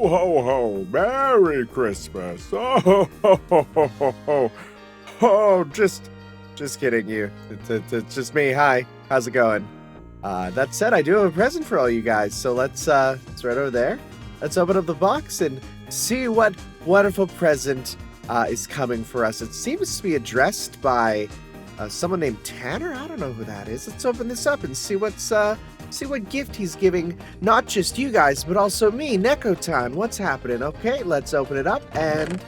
ho, ho! Merry Christmas! Oh, ho, ho, ho, ho, ho! Oh, just kidding you. It's just me. Hi, how's it going? That said, I do have a present for all you guys, so it's right over there. Let's open up the box and see what wonderful present is coming for us. It seems to be addressed by someone named Tanner. I don't know who that is. Let's open this up and see what gift he's giving, not just you guys, but also me, Nekotan. What's happening? Okay, let's open it up and...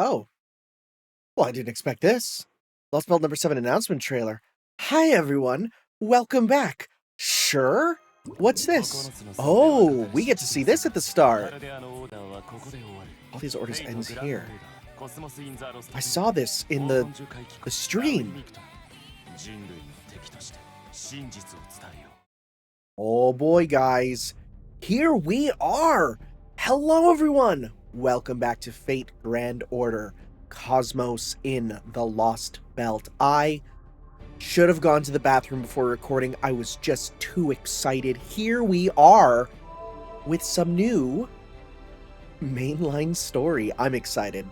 Oh. Well, I didn't expect this. Lostbelt number 7 announcement trailer. Hi, everyone. Welcome back. Sure? What's this? Oh, we get to see this at the start. All these orders end here. I saw this in the stream. Oh boy, guys. Here we are. Hello, everyone. Welcome back to Fate Grand Order. Cosmos in the Lost Belt. I should have gone to the bathroom before recording. I was just too excited. Here we are with some new mainline story. I'm excited.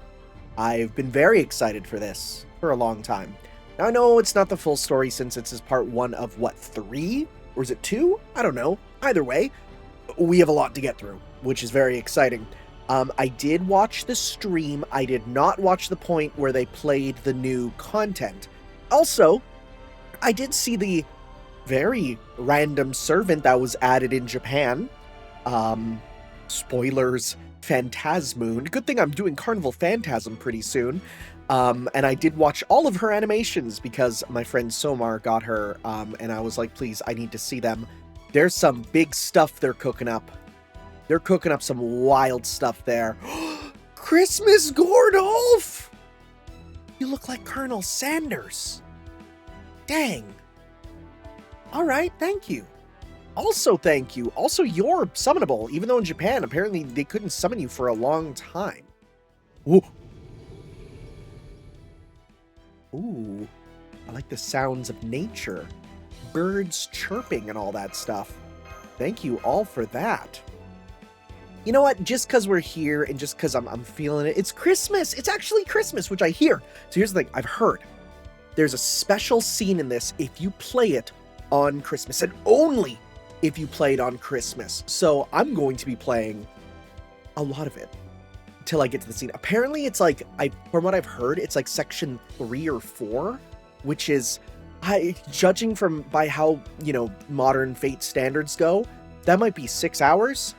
I've been very excited for this for a long time. Now, I know it's not the full story since this is part 1 of, what, 3? Or is it 2? I don't know. Either way, we have a lot to get through, which is very exciting. I did watch the stream. I did not watch the point where they played the new content. Also, I did see the very random servant that was added in Japan. Spoilers, Phantasmoon. Good thing I'm doing Carnival Phantasm pretty soon. And I did watch all of her animations because my friend Somar got her, and I was like, please, I need to see them. There's some big stuff they're cooking up. They're cooking up some wild stuff there. Christmas Gordolf! You look like Colonel Sanders. Dang. Alright, thank you. Also, thank you. Also, you're summonable, even though in Japan, apparently they couldn't summon you for a long time. Ooh. Ooh. I like the sounds of nature. Birds chirping and all that stuff. Thank you all for that. You know what? Just because we're here and just because I'm feeling it, it's Christmas. It's actually Christmas, which I hear. So here's the thing. I've heard there's a special scene in this if you play it on Christmas, and only if you play it on Christmas. So I'm going to be playing a lot of it until I get to the scene. Apparently, it's like, from what I've heard, it's like section 3 or 4, which is, judging by how, modern Fate standards go, that might be 6 hours.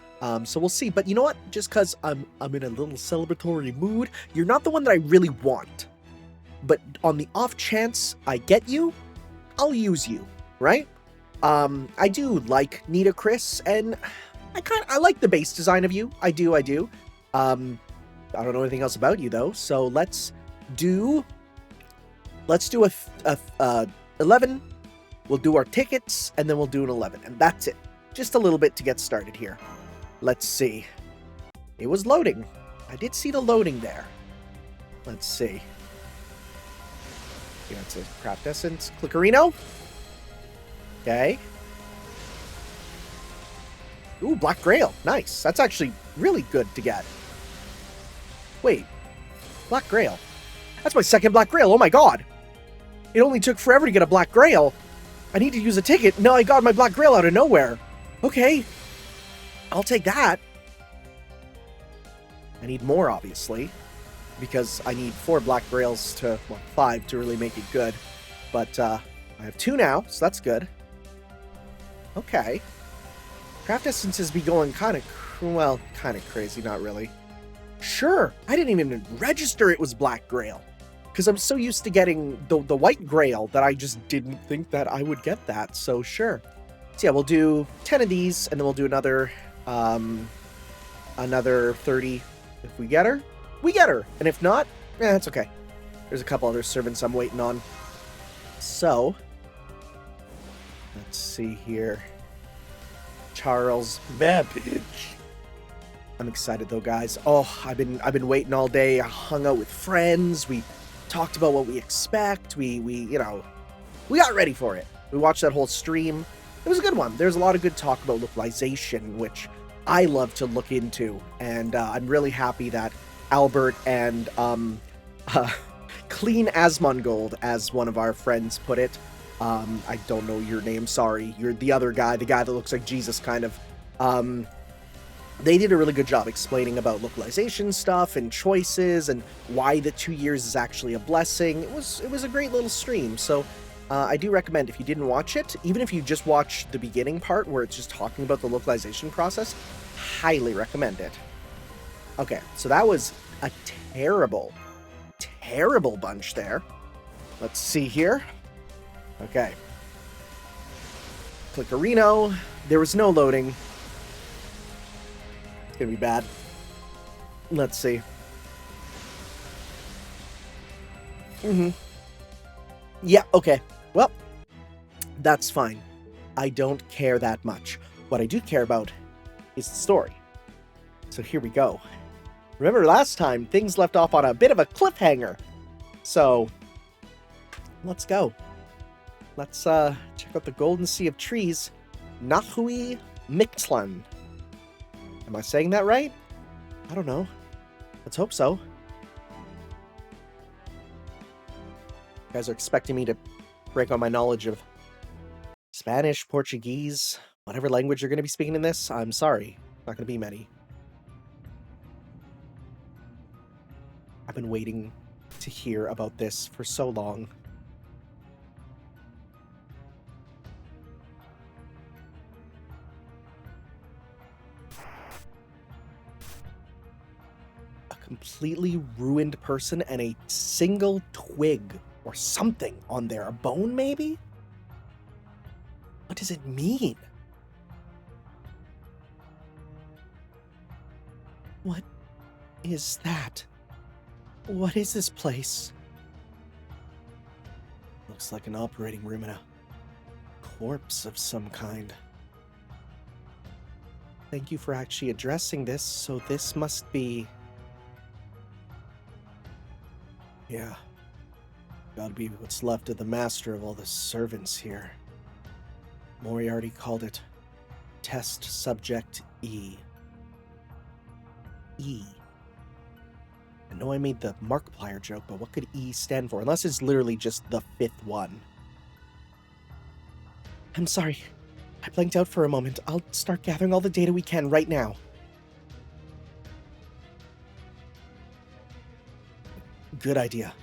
So we'll see. But you know what? Just because I'm in a little celebratory mood, you're not the one that I really want. But on the off chance I get you, I'll use you, right? I do like Nita Chris, and I like the base design of you. I do. I don't know anything else about you though. So let's do a 11. We'll do our tickets, and then we'll do an 11, and that's it. Just a little bit to get started here. Let's see. It was loading. I did see the loading there. Let's see. Yeah, it's a craft essence. Clickerino. Okay. Ooh, Black Grail. Nice. That's actually really good to get. Wait. Black Grail. That's my second Black Grail. Oh my god. It only took forever to get a Black Grail. I need to use a ticket. No, I got my Black Grail out of nowhere. Okay. I'll take that. I need more, obviously, because I need 4 Black Grails to, well, 5 to really make it good. But I have 2 now, so that's good. Okay. Craft essences be going kind of crazy, not really. Sure, I didn't even register it was Black Grail, because I'm so used to getting the White Grail that I just didn't think that I would get that, so sure. So yeah, we'll do 10 of these, and then we'll do another 30. If we get her, we get her. And if not, it's okay. There's a couple other servants I'm waiting on. So, let's see here. Charles. Babbage. I'm excited though, guys. Oh, I've been waiting all day. I hung out with friends. We talked about what we expect. We got ready for it. We watched that whole stream. It was a good one. There's a lot of good talk about localization, which I love to look into, and I'm really happy that Albert and Clean Asmongold, as one of our friends put it. I don't know your name, sorry. You're the other guy, the guy that looks like Jesus, kind of. They did a really good job explaining about localization stuff and choices and why the 2 years is actually a blessing. It was a great little stream, so I do recommend, if you didn't watch it, even if you just watch the beginning part where it's just talking about the localization process, highly recommend it. Okay, so that was a terrible bunch there. Let's see here. Okay. Click Reno. There was no loading. It's gonna be bad. Let's see. Yeah, okay. Well, that's fine. I don't care that much. What I do care about is the story. So here we go. Remember last time, things left off on a bit of a cliffhanger. So, let's go. Let's check out the Golden Sea of Trees. Nahui Mictlān. Am I saying that right? I don't know. Let's hope so. You guys are expecting me to break on my knowledge of Spanish, Portuguese, whatever language you're going to be speaking in this. I'm sorry. Not going to be many. I've been waiting to hear about this for so long. A completely ruined person and a single twig or something on there. A bone, maybe? What does it mean? What is that? What is this place? Looks like an operating room in a corpse of some kind. Thank you for actually addressing this, so this must be... Yeah. Gotta be what's left of the master of all the servants here. Moriarty called it Test Subject E. E. I know I made the Markiplier joke, but what could E stand for? Unless it's literally just the fifth one. I'm sorry. I blanked out for a moment. I'll start gathering all the data we can right now. Good idea.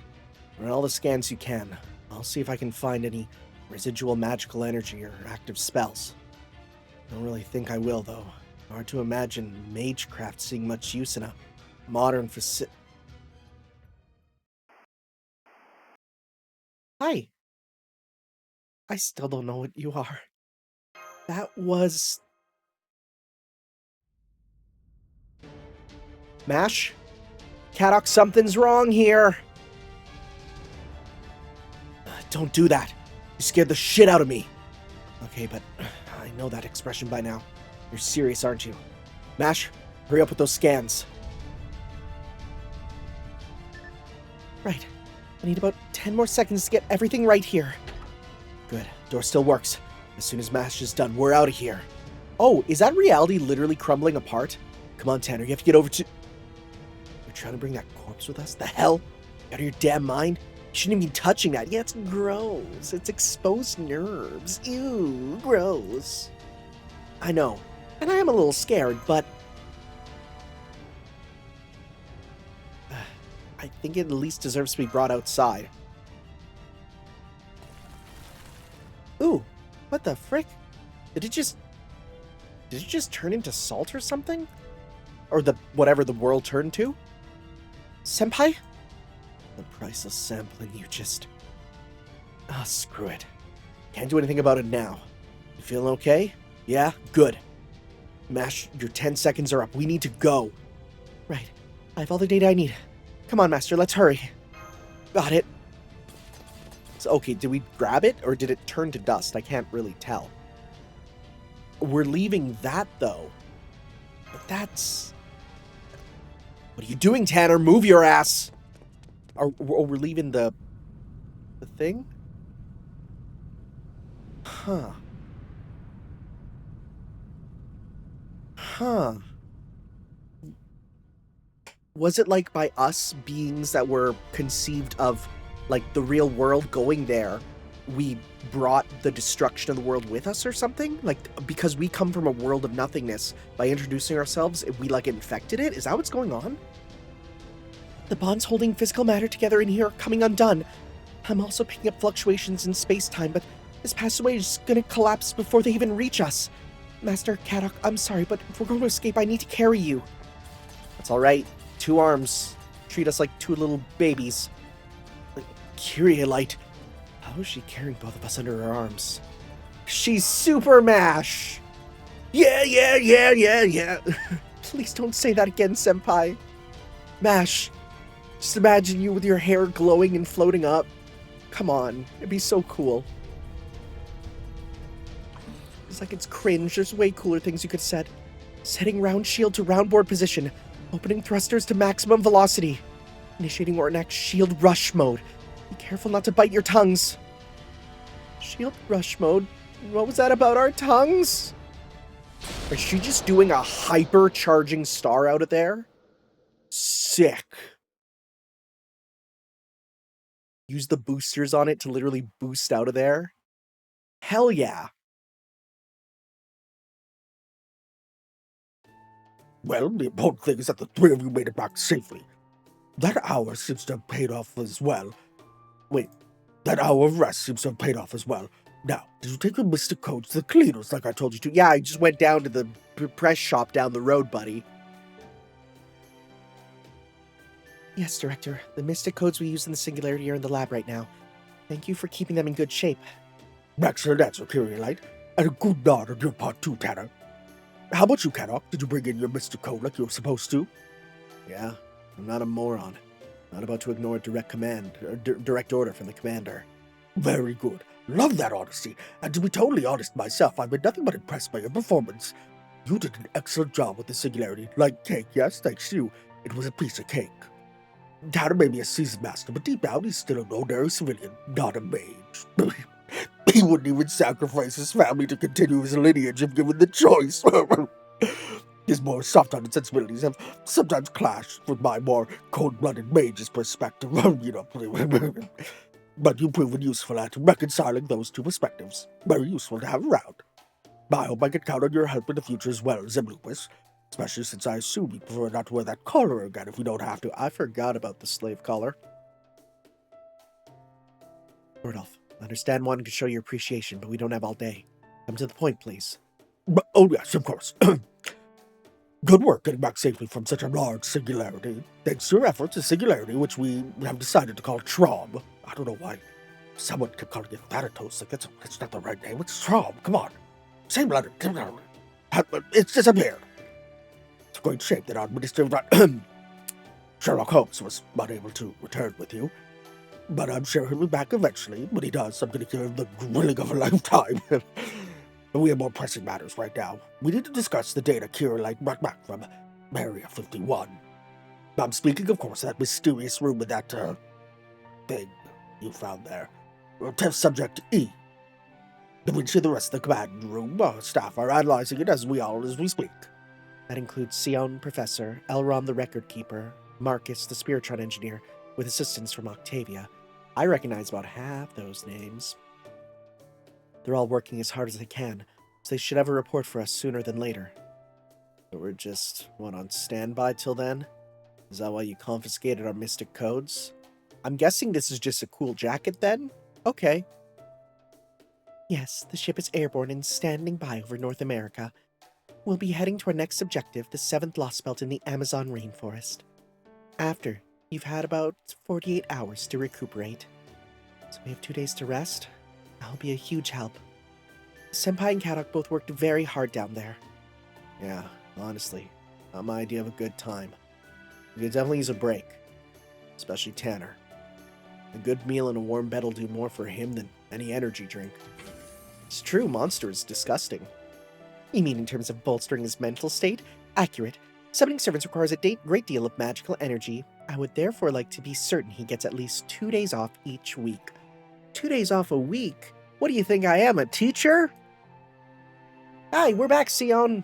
Run all the scans you can. I'll see if I can find any residual magical energy or active spells. Don't really think I will, though. Hard to imagine magecraft seeing much use in a modern facility. Hi. I still don't know what you are. That was... Mash? Caddock, something's wrong here. Don't do that. You scared the shit out of me. Okay, but I know that expression by now. You're serious, aren't you? Mash, hurry up with those scans. Right. I need about 10 more seconds to get everything right here. Good. Door still works. As soon as Mash is done, we're out of here. Oh, is that reality literally crumbling apart? Come on, Tanner, you have to get over to... You're trying to bring that corpse with us? The hell? Out of your damn mind? You shouldn't even be touching that. Yeah, it's gross. It's exposed nerves. Ew, gross. I know. And I am a little scared, but... I think it at least deserves to be brought outside. Ooh, what the frick? Did it just turn into salt or something? Or whatever the world turned to? Senpai? The priceless sampling you just... Ah, screw it. Can't do anything about it now. You feeling okay? Yeah? Good. Mash, your 10 seconds are up. We need to go. Right. I have all the data I need. Come on, Master, let's hurry. Got it. So, okay, did we grab it, or did it turn to dust? I can't really tell. we're leaving that, though. But that's... What are you doing, Tanner? Move your ass! We're leaving the thing? Huh. Huh. Was it like by us beings that were conceived of, like, the real world going there, we brought the destruction of the world with us or something? Like, because we come from a world of nothingness, by introducing ourselves, we, like, infected it? Is that what's going on? The bonds holding physical matter together in here are coming undone. I'm also picking up fluctuations in space-time, but this passageway is gonna collapse before they even reach us. Master Kadok, I'm sorry, but if we're going to escape, I need to carry you. That's alright. 2 arms. Treat us like 2 little babies. Like, Kyrielite. How is she carrying both of us under her arms? She's Super Mash! Yeah. Please don't say that again, Senpai. Mash. Just imagine you with your hair glowing and floating up. Come on. It'd be so cool. It's like it's cringe. There's way cooler things you could have said. Setting round shield to round board position. Opening thrusters to maximum velocity. Initiating or enact shield rush mode. Be careful not to bite your tongues. Shield rush mode? What was that about our tongues? Is she just doing a hyper-charging star out of there? Sick. Use the boosters on it to literally boost out of there? Hell yeah. Well, the important thing is that the 3 of you made it back safely. That hour seems to have paid off as well. Wait, that hour of rest seems to have paid off as well. Now, did you take your mystic codes to the cleaners like I told you to? Yeah, I just went down to the press shop down the road, buddy. Yes, Director. The mystic codes we use in the Singularity are in the lab right now. Thank you for keeping them in good shape. Excellent answer, Kyrielite. And a good nod on your part too, Tanner. How about you, Kadok? Did you bring in your mystic code like you were supposed to? Yeah, I'm not a moron. Not about to ignore a direct command, or direct order from the commander. Very good. Love that honesty. And to be totally honest myself, I've been nothing but impressed by your performance. You did an excellent job with the Singularity. Like cake, yes, thanks to you. It was a piece of cake. Tanner may be a seasoned master, but deep down he's still an ordinary civilian, not a mage. He wouldn't even sacrifice his family to continue his lineage if given the choice. His more soft-hearted sensibilities have sometimes clashed with my more cold-blooded mage's perspective, But you've proven useful at reconciling those 2 perspectives. Very useful to have around. I hope I can count on your help in the future as well, Zemlupus. Especially since I assume you prefer not to wear that collar again if we don't have to. I forgot about the slave collar. Rudolph, I understand wanting to show your appreciation, but we don't have all day. Come to the point, please. Oh yes, of course. Good work getting back safely from such a large singularity. Thanks to your efforts, a singularity which we have decided to call Traum. I don't know why someone kept calling it Thanatos. Like, that's not the right name. It's Traum. Come on. Same letter. It's disappeared. It's a great shame that our Minister Sherlock Holmes was not able to return with you. But I'm sure he'll be back eventually. When he does, I'm going to give him the grilling of a lifetime. But we have more pressing matters right now. We need to discuss the data Kyrielite brought back from Area 51. I'm speaking, of course, of that mysterious room with that, thing you found there. Test subject E. Da Vinci and the rest of the command room staff are analyzing it as we speak. That includes Sion, Professor, Elron, the Record Keeper, Marcus, the Spiritron Engineer, with assistance from Octavia. I recognize about half those names. They're all working as hard as they can, so they should have a report for us sooner than later. But we're just, on standby till then? Is that why you confiscated our mystic codes? I'm guessing this is just a cool jacket then? Okay. Yes, the ship is airborne and standing by over North America. We'll be heading to our next objective, the Seventh Lostbelt in the Amazon rainforest. After, you've had about 48 hours to recuperate. So we have 2 days to rest. That'll be a huge help. Senpai and Kadok both worked very hard down there. Yeah, honestly, not my idea of a good time. We could definitely use a break. Especially Tanner. A good meal and a warm bed will do more for him than any energy drink. It's true, Monster is disgusting. You mean in terms of bolstering his mental state? Accurate. Summoning servants requires a great deal of magical energy. I would therefore like to be certain he gets at least 2 days off each week. 2 days off a week? What do you think I am, a teacher? Hi, we're back, Sion.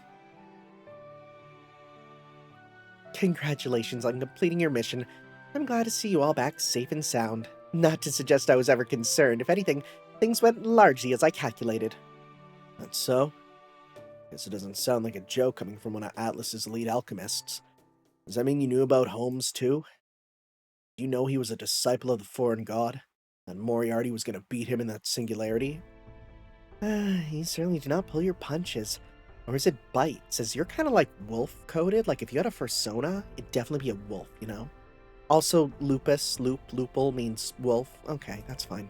Congratulations on completing your mission. I'm glad to see you all back safe and sound. Not to suggest I was ever concerned. If anything, things went largely as I calculated. That's so? Guess it doesn't sound like a joke coming from one of Atlas's elite alchemists. Does that mean you knew about Holmes, too? Do you know he was a disciple of the foreign god? And Moriarty was going to beat him in that singularity? He certainly did not pull your punches. Or is it bite? It says you're kind of like wolf-coded. Like if you had a fursona, it'd definitely be a wolf, you know? Also, lupus, lupal means wolf. Okay, that's fine.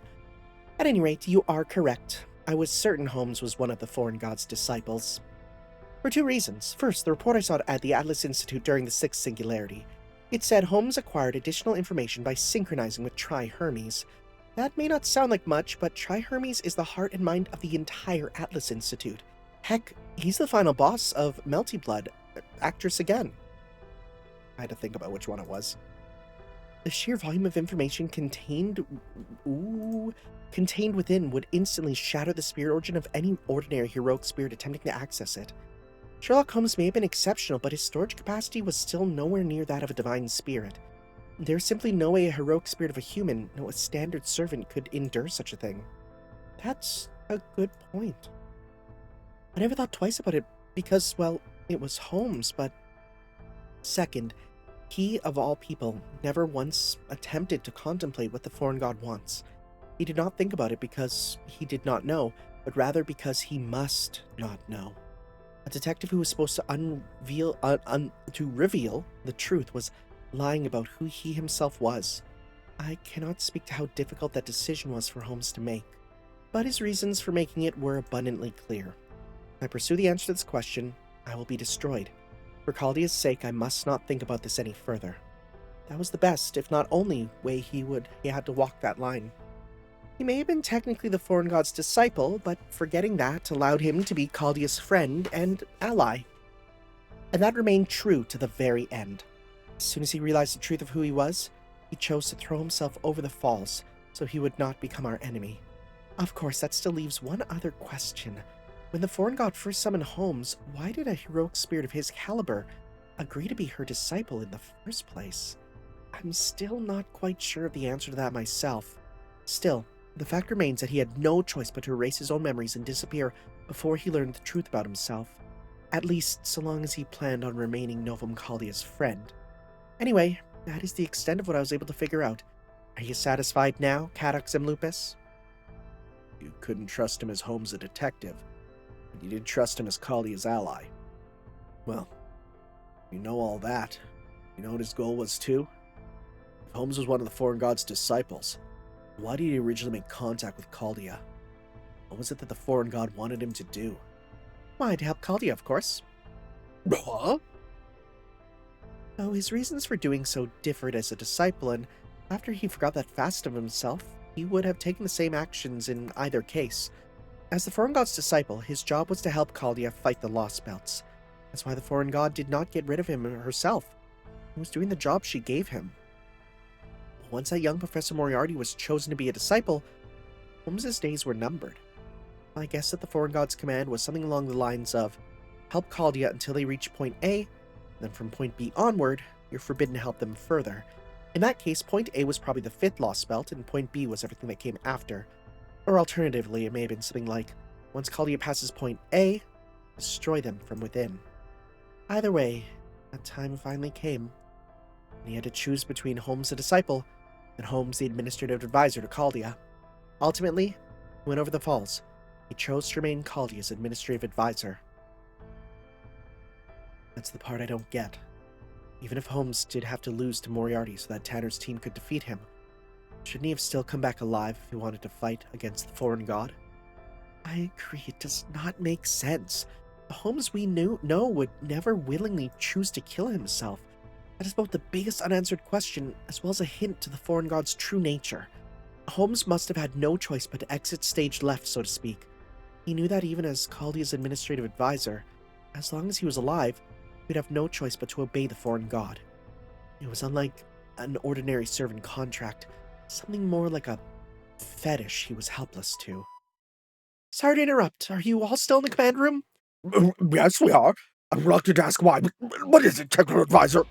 At any rate, you are correct. I was certain Holmes was one of the foreign god's disciples. For 2 reasons. First, the report I saw at the Atlas Institute during the Sixth Singularity. It said Holmes acquired additional information by synchronizing with Tri-Hermes. That may not sound like much, but Tri-Hermes is the heart and mind of the entire Atlas Institute. Heck, he's the final boss of Melty Blood, actress again. I had to think about which one it was. The sheer volume of information contained within would instantly shatter the spirit origin of any ordinary heroic spirit attempting to access it. Sherlock Holmes may have been exceptional, but his storage capacity was still nowhere near that of a divine spirit. There's simply no way a heroic spirit of a human, no a standard servant, could endure such a thing. That's a good point. I never thought twice about it because, well, it was Holmes, but... Second, he, of all people, never once attempted to contemplate what the foreign god wants. He did not think about it because he did not know, but rather because he must not know. A detective who was supposed to reveal the truth was lying about who he himself was. I cannot speak to how difficult that decision was for Holmes to make, but his reasons for making it were abundantly clear. If I pursue the answer to this question, I will be destroyed. For Caldea's sake, I must not think about this any further. That was the best, if not only, way he had to walk that line. He may have been technically the foreign god's disciple, but forgetting that allowed him to be Caldea's friend and ally. And that remained true to the very end. As soon as he realized the truth of who he was, he chose to throw himself over the falls so he would not become our enemy. Of course, that still leaves one other question. When the foreign god first summoned Holmes, why did a heroic spirit of his caliber agree to be her disciple in the first place? I'm still not quite sure of the answer to that myself. Still, the fact remains that he had no choice but to erase his own memories and disappear before he learned the truth about himself. At least, so long as he planned on remaining Novum Caldea's friend. Anyway, that is the extent of what I was able to figure out. Are you satisfied now, Caddox and Lupus? You couldn't trust him as Holmes a detective, but you did trust him as Caldea's ally. Well, you know all that. You know what his goal was too? If Holmes was one of the foreign god's disciples, why did he originally make contact with Caldea? What was it that the foreign god wanted him to do? Why, to help Caldea, of course. Huh? Though his reasons for doing so differed as a disciple, and after he forgot that facet of himself, he would have taken the same actions in either case. As the foreign god's disciple, his job was to help Caldea fight the Lostbelts. That's why the foreign god did not get rid of him herself. He was doing the job she gave him. Once that young Professor Moriarty was chosen to be a disciple, Holmes's days were numbered. I guess that the foreign god's command was something along the lines of, help Caldea until they reach point A, then from point B onward, you're forbidden to help them further. In that case, point A was probably the 5th Lostbelt, and point B was everything that came after. Or alternatively, it may have been something like, once Caldea passes point A, destroy them from within. Either way, that time finally came, and he had to choose between Holmes the disciple and Holmes the administrative advisor to Caldea. Ultimately, he went over the falls. He chose to remain Caldea's administrative advisor. That's the part I don't get. Even if Holmes did have to lose to Moriarty so that Tanner's team could defeat him, shouldn't he have still come back alive if he wanted to fight against the foreign god? I agree, it does not make sense. The Holmes we know would never willingly choose to kill himself. That is both the biggest unanswered question as well as a hint to the foreign god's true nature. Holmes must have had no choice but to exit stage left, so to speak. He knew that even as Chaldea's administrative advisor, as long as he was alive, we'd have no choice but to obey the foreign god. It was unlike an ordinary servant contract, something more like a fetish he was helpless to. Sorry to interrupt. Are you all still in the command room? Yes, we are. I'm reluctant to ask why, but what is it, Technical Advisor?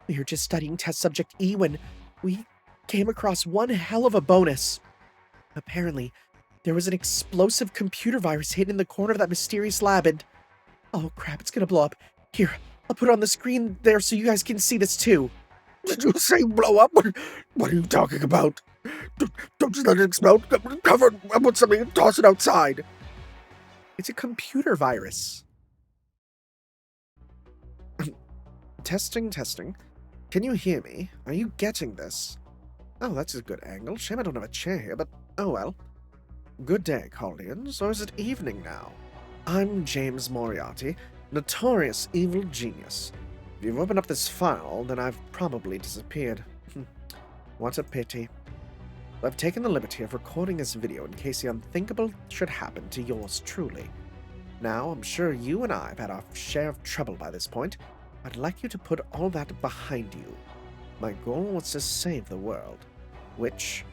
We were just studying test subject E when we came across one hell of a bonus. Apparently, there was an explosive computer virus hidden in the corner of that mysterious lab and... Oh crap, it's gonna blow up. Here, I'll put it on the screen there so you guys can see this too. Did you say blow up? What are you talking about? Don't just let it explode. Cover it up with something and toss it outside. It's a computer virus. Testing. Can you hear me? Are you getting this? Oh, that's a good angle. Shame I don't have a chair here, but oh well. Good day, Chaldeans, or is it evening now? I'm James Moriarty, notorious evil genius. If you've opened up this file, then I've probably disappeared. What a pity. I've taken the liberty of recording this video in case the unthinkable should happen to yours truly. Now, I'm sure you and I have had our share of trouble by this point. I'd like you to put all that behind you. My goal was to save the world, which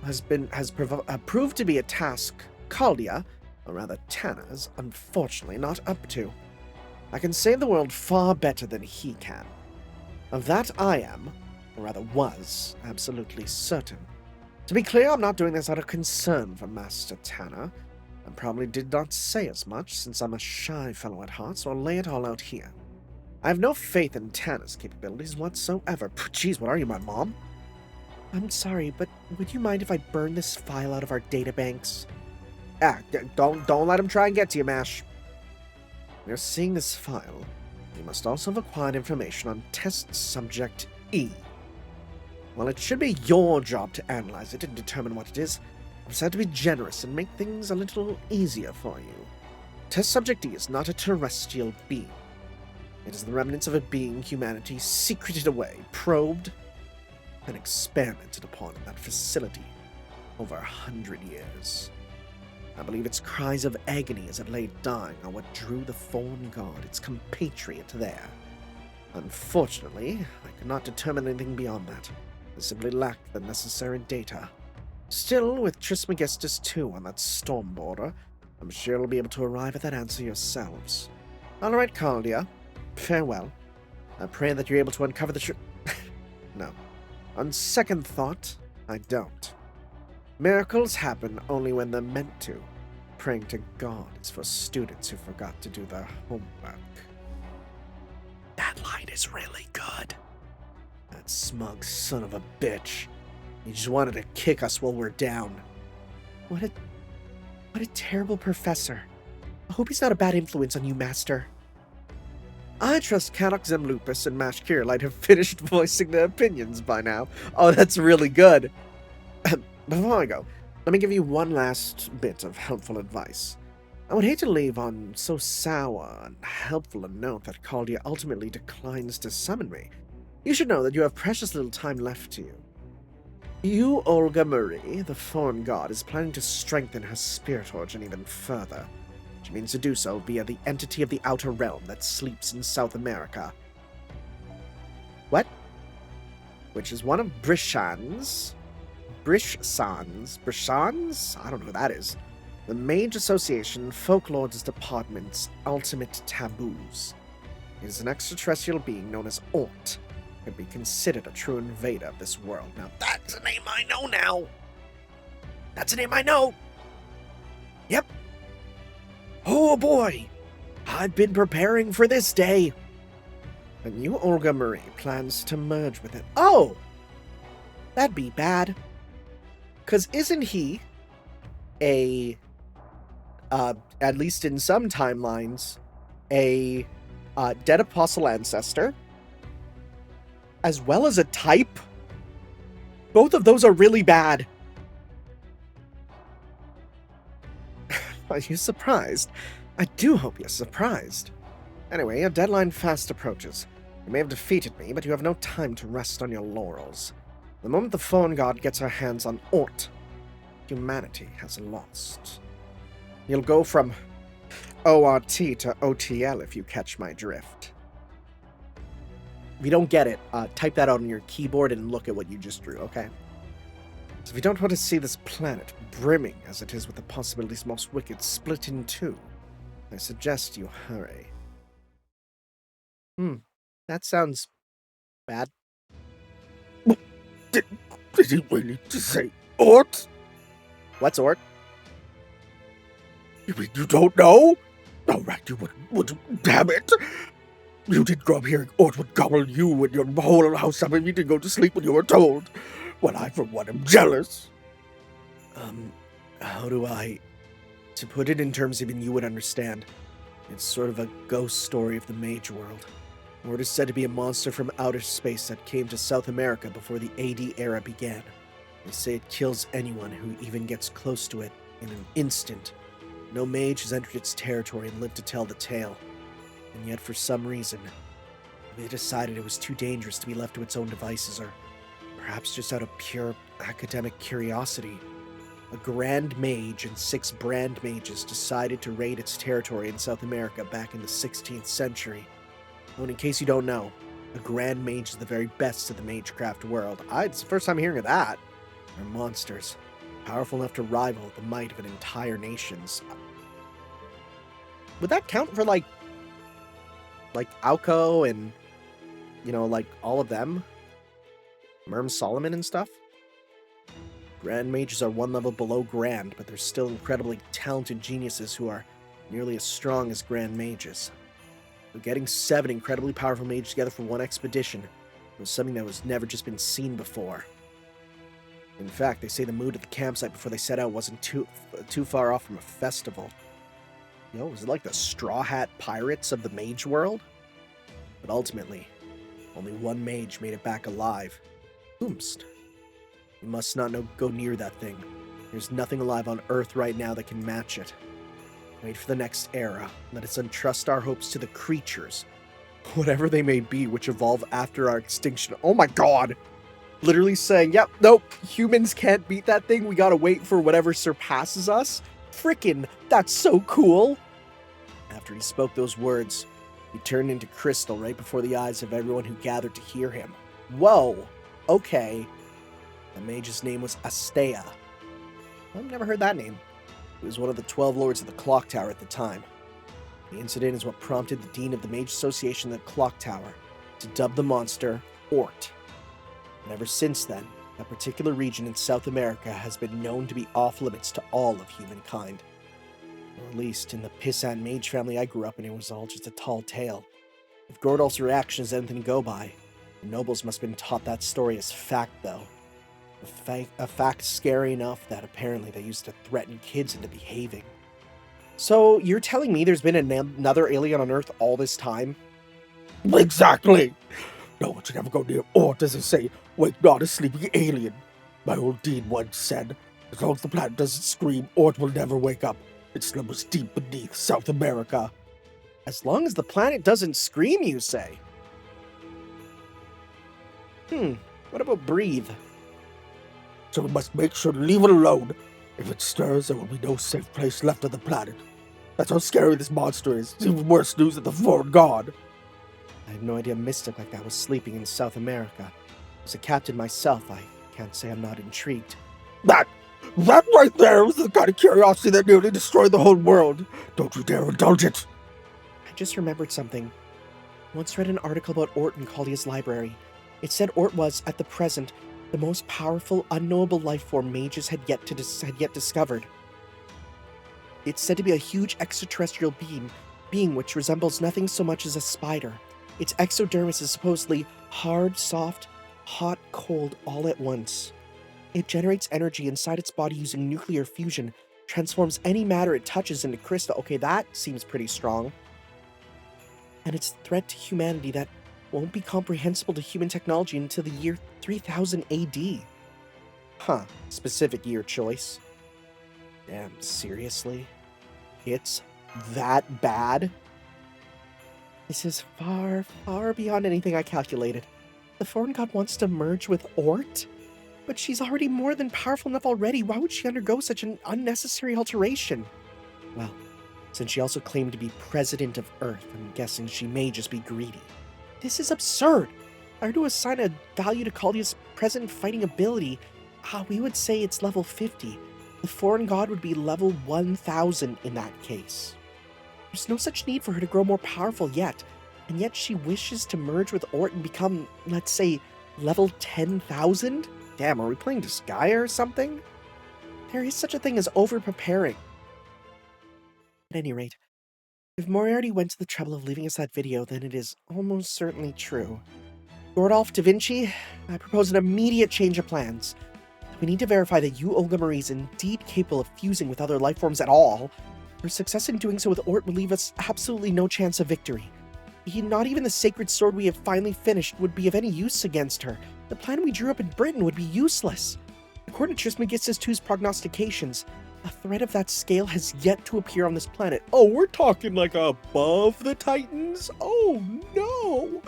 has proved to be a task Chaldea, or rather Tanner, is unfortunately not up to. I can save the world far better than he can. Of that I am, or rather was, absolutely certain. To be clear, I'm not doing this out of concern for Master Tanner. I probably did not say as much, since I'm a shy fellow at heart, so I'll lay it all out here. I have no faith in Tanner's capabilities whatsoever. Jeez, what are you, my mom? I'm sorry, but would you mind if I burn this file out of our databanks? Don't let him try and get to you, Mash. When you're seeing this file, you must also have acquired information on test subject E. While it should be your job to analyze it and determine what it is, I've decided to be generous and make things a little easier for you. Test subject E is not a terrestrial being. It is the remnants of a being humanity secreted away, probed, and experimented upon in that facility over 100 years. I believe its cries of agony as it lay dying are what drew the foreign god, its compatriot, there. Unfortunately, I could not determine anything beyond that. I simply lacked the necessary data. Still, with Trismegistus 2 on that storm border, I'm sure you'll be able to arrive at that answer yourselves. All right, Chaldea. Farewell. I pray that you're able to uncover the truth. No. On second thought, I don't. Miracles happen only when they're meant to. Praying to God is for students who forgot to do their homework. That line is really good. That smug son of a bitch. He just wanted to kick us while we're down. What a terrible professor. I hope he's not a bad influence on you, Master. I trust Cadox Zemlupus and Mash Kirlight have finished voicing their opinions by now. Oh, that's really good. Before I go, let me give you one last bit of helpful advice. I would hate to leave on so sour and helpful a note that Chaldea ultimately declines to summon me. You should know that you have precious little time left to you. You, Olga Marie, the foreign god, is planning to strengthen her spirit origin even further. She means to do so via the entity of the Outer Realm that sleeps in South America. What? Which is one of Brishans? I don't know who that is. The Mage Association Folklords Department's ultimate taboos. It is an extraterrestrial being known as Ort. Could be considered a true invader of this world. Now that's a name I know now! That's a name I know! Yep. Oh boy! I've been preparing for this day! And you, Olga Marie, plans to merge with it. Oh! That'd be bad. 'Cause isn't he a, at least in some timelines, a dead apostle ancestor, as well as a type? Both of those are really bad. Are you surprised? I do hope you're surprised. Anyway, your deadline fast approaches. You may have defeated me, but you have no time to rest on your laurels. The moment the foreign god gets her hands on Ort, humanity has lost. You'll go from ORT to OTL if you catch my drift. If you don't get it, type that out on your keyboard and look at what you just drew, okay? So if you don't want to see this planet brimming as it is with the possibilities most wicked split in two, I suggest you hurry. That sounds bad. Did he really just say Ort? What's Ort? You mean you don't know? All right, you would damn it. You didn't grow up hearing Ort would gobble you and your whole house up and you didn't go to sleep when you were told. Well, I, for one, am jealous. How do I... To put it in terms even you would understand, it's sort of a ghost story of the mage world. Ort is said to be a monster from outer space that came to South America before the AD era began. They say it kills anyone who even gets close to it in an instant. No mage has entered its territory and lived to tell the tale. And yet, for some reason, they decided it was too dangerous to be left to its own devices, or perhaps just out of pure academic curiosity. A Grand Mage and 6 Brand Mages decided to raid its territory in South America back in the 16th century. And in case you don't know, a Grand Mage is the very best of the magecraft world. It's the first time hearing of that. They're monsters, powerful enough to rival the might of an entire nation's. Would that count for, like Alco and, like, all of them? Merm Solomon and stuff? Grand Mages are one level below Grand, but they're still incredibly talented geniuses who are nearly as strong as Grand Mages. But getting 7 incredibly powerful mages together for one expedition was something that was never just been seen before. In fact, they say the mood at the campsite before they set out wasn't too far off from a festival. Was it like the Straw Hat Pirates of the mage world? But ultimately, only one mage made it back alive. Oomst. You must not go near that thing. There's nothing alive on Earth right now that can match it. Wait for the next era. Let us entrust our hopes to the creatures, whatever they may be, which evolve after our extinction. Oh my god! Literally saying, yep, nope, humans can't beat that thing. We gotta wait for whatever surpasses us. Frickin', that's so cool! After he spoke those words, he turned into crystal right before the eyes of everyone who gathered to hear him. Whoa! Okay. The mage's name was Astea. I've never heard that name. He was one of the 12 lords of the Clock Tower at the time. The incident is what prompted the Dean of the Mage Association at the Clock Tower to dub the monster Ort. And ever since then, that particular region in South America has been known to be off-limits to all of humankind. Or at least, in the Pissant mage family I grew up in, it was all just a tall tale. If Gordolf's reaction is anything to go by, the nobles must have been taught that story as fact, though. A fact scary enough that apparently they used to threaten kids into behaving. So, you're telling me there's been another alien on Earth all this time? Exactly! No one should ever go near Ort, as they say, wake not a sleeping alien. My old dean once said, as long as the planet doesn't scream, Ort will never wake up. It slumbers deep beneath South America. As long as the planet doesn't scream, you say? What about breathe? So we must make sure to leave it alone. If it stirs, there will be no safe place left on the planet. That's how scary this monster is. It's even worse news than the foreign god. I have no idea a mystic like that was sleeping in South America. As a captain myself, I can't say I'm not intrigued. That right there was the kind of curiosity that nearly destroyed the whole world. Don't you dare indulge it. I just remembered something. I once read an article about Ort in Caldia's library. It said Ort was, at the present, the most powerful, unknowable life form mages had yet discovered. It's said to be a huge extraterrestrial being which resembles nothing so much as a spider. Its exodermis is supposedly hard, soft, hot, cold, all at once. It generates energy inside its body using nuclear fusion, transforms any matter it touches into crystal. Okay, that seems pretty strong. And it's a threat to humanity that won't be comprehensible to human technology until the year 3000 AD. Huh, specific year choice. Damn, seriously? It's that bad? This is far, far beyond anything I calculated. The foreign god wants to merge with Ort? But she's already more than powerful enough already. Why would she undergo such an unnecessary alteration? Well, since she also claimed to be president of Earth, I'm guessing she may just be greedy. This is absurd! If I were to assign a value to Kalia's present fighting ability, we would say it's level 50. The foreign god would be level 1000 in that case. There's no such need for her to grow more powerful yet, and yet she wishes to merge with Ort and become, let's say, level 10,000? Damn, are we playing Disgaea or something? There is such a thing as over-preparing. At any rate, if Moriarty went to the trouble of leaving us that video, then it is almost certainly true. Gordolph Da Vinci, I propose an immediate change of plans. We need to verify that you, Olga Marie, is indeed capable of fusing with other life forms at all. Her success in doing so with Ort would leave us absolutely no chance of victory. Not even the sacred sword we have finally finished would be of any use against her. The plan we drew up in Britain would be useless. According to Trismegistus II's prognostications, a threat of that scale has yet to appear on this planet. Oh, we're talking like above the Titans? Oh no!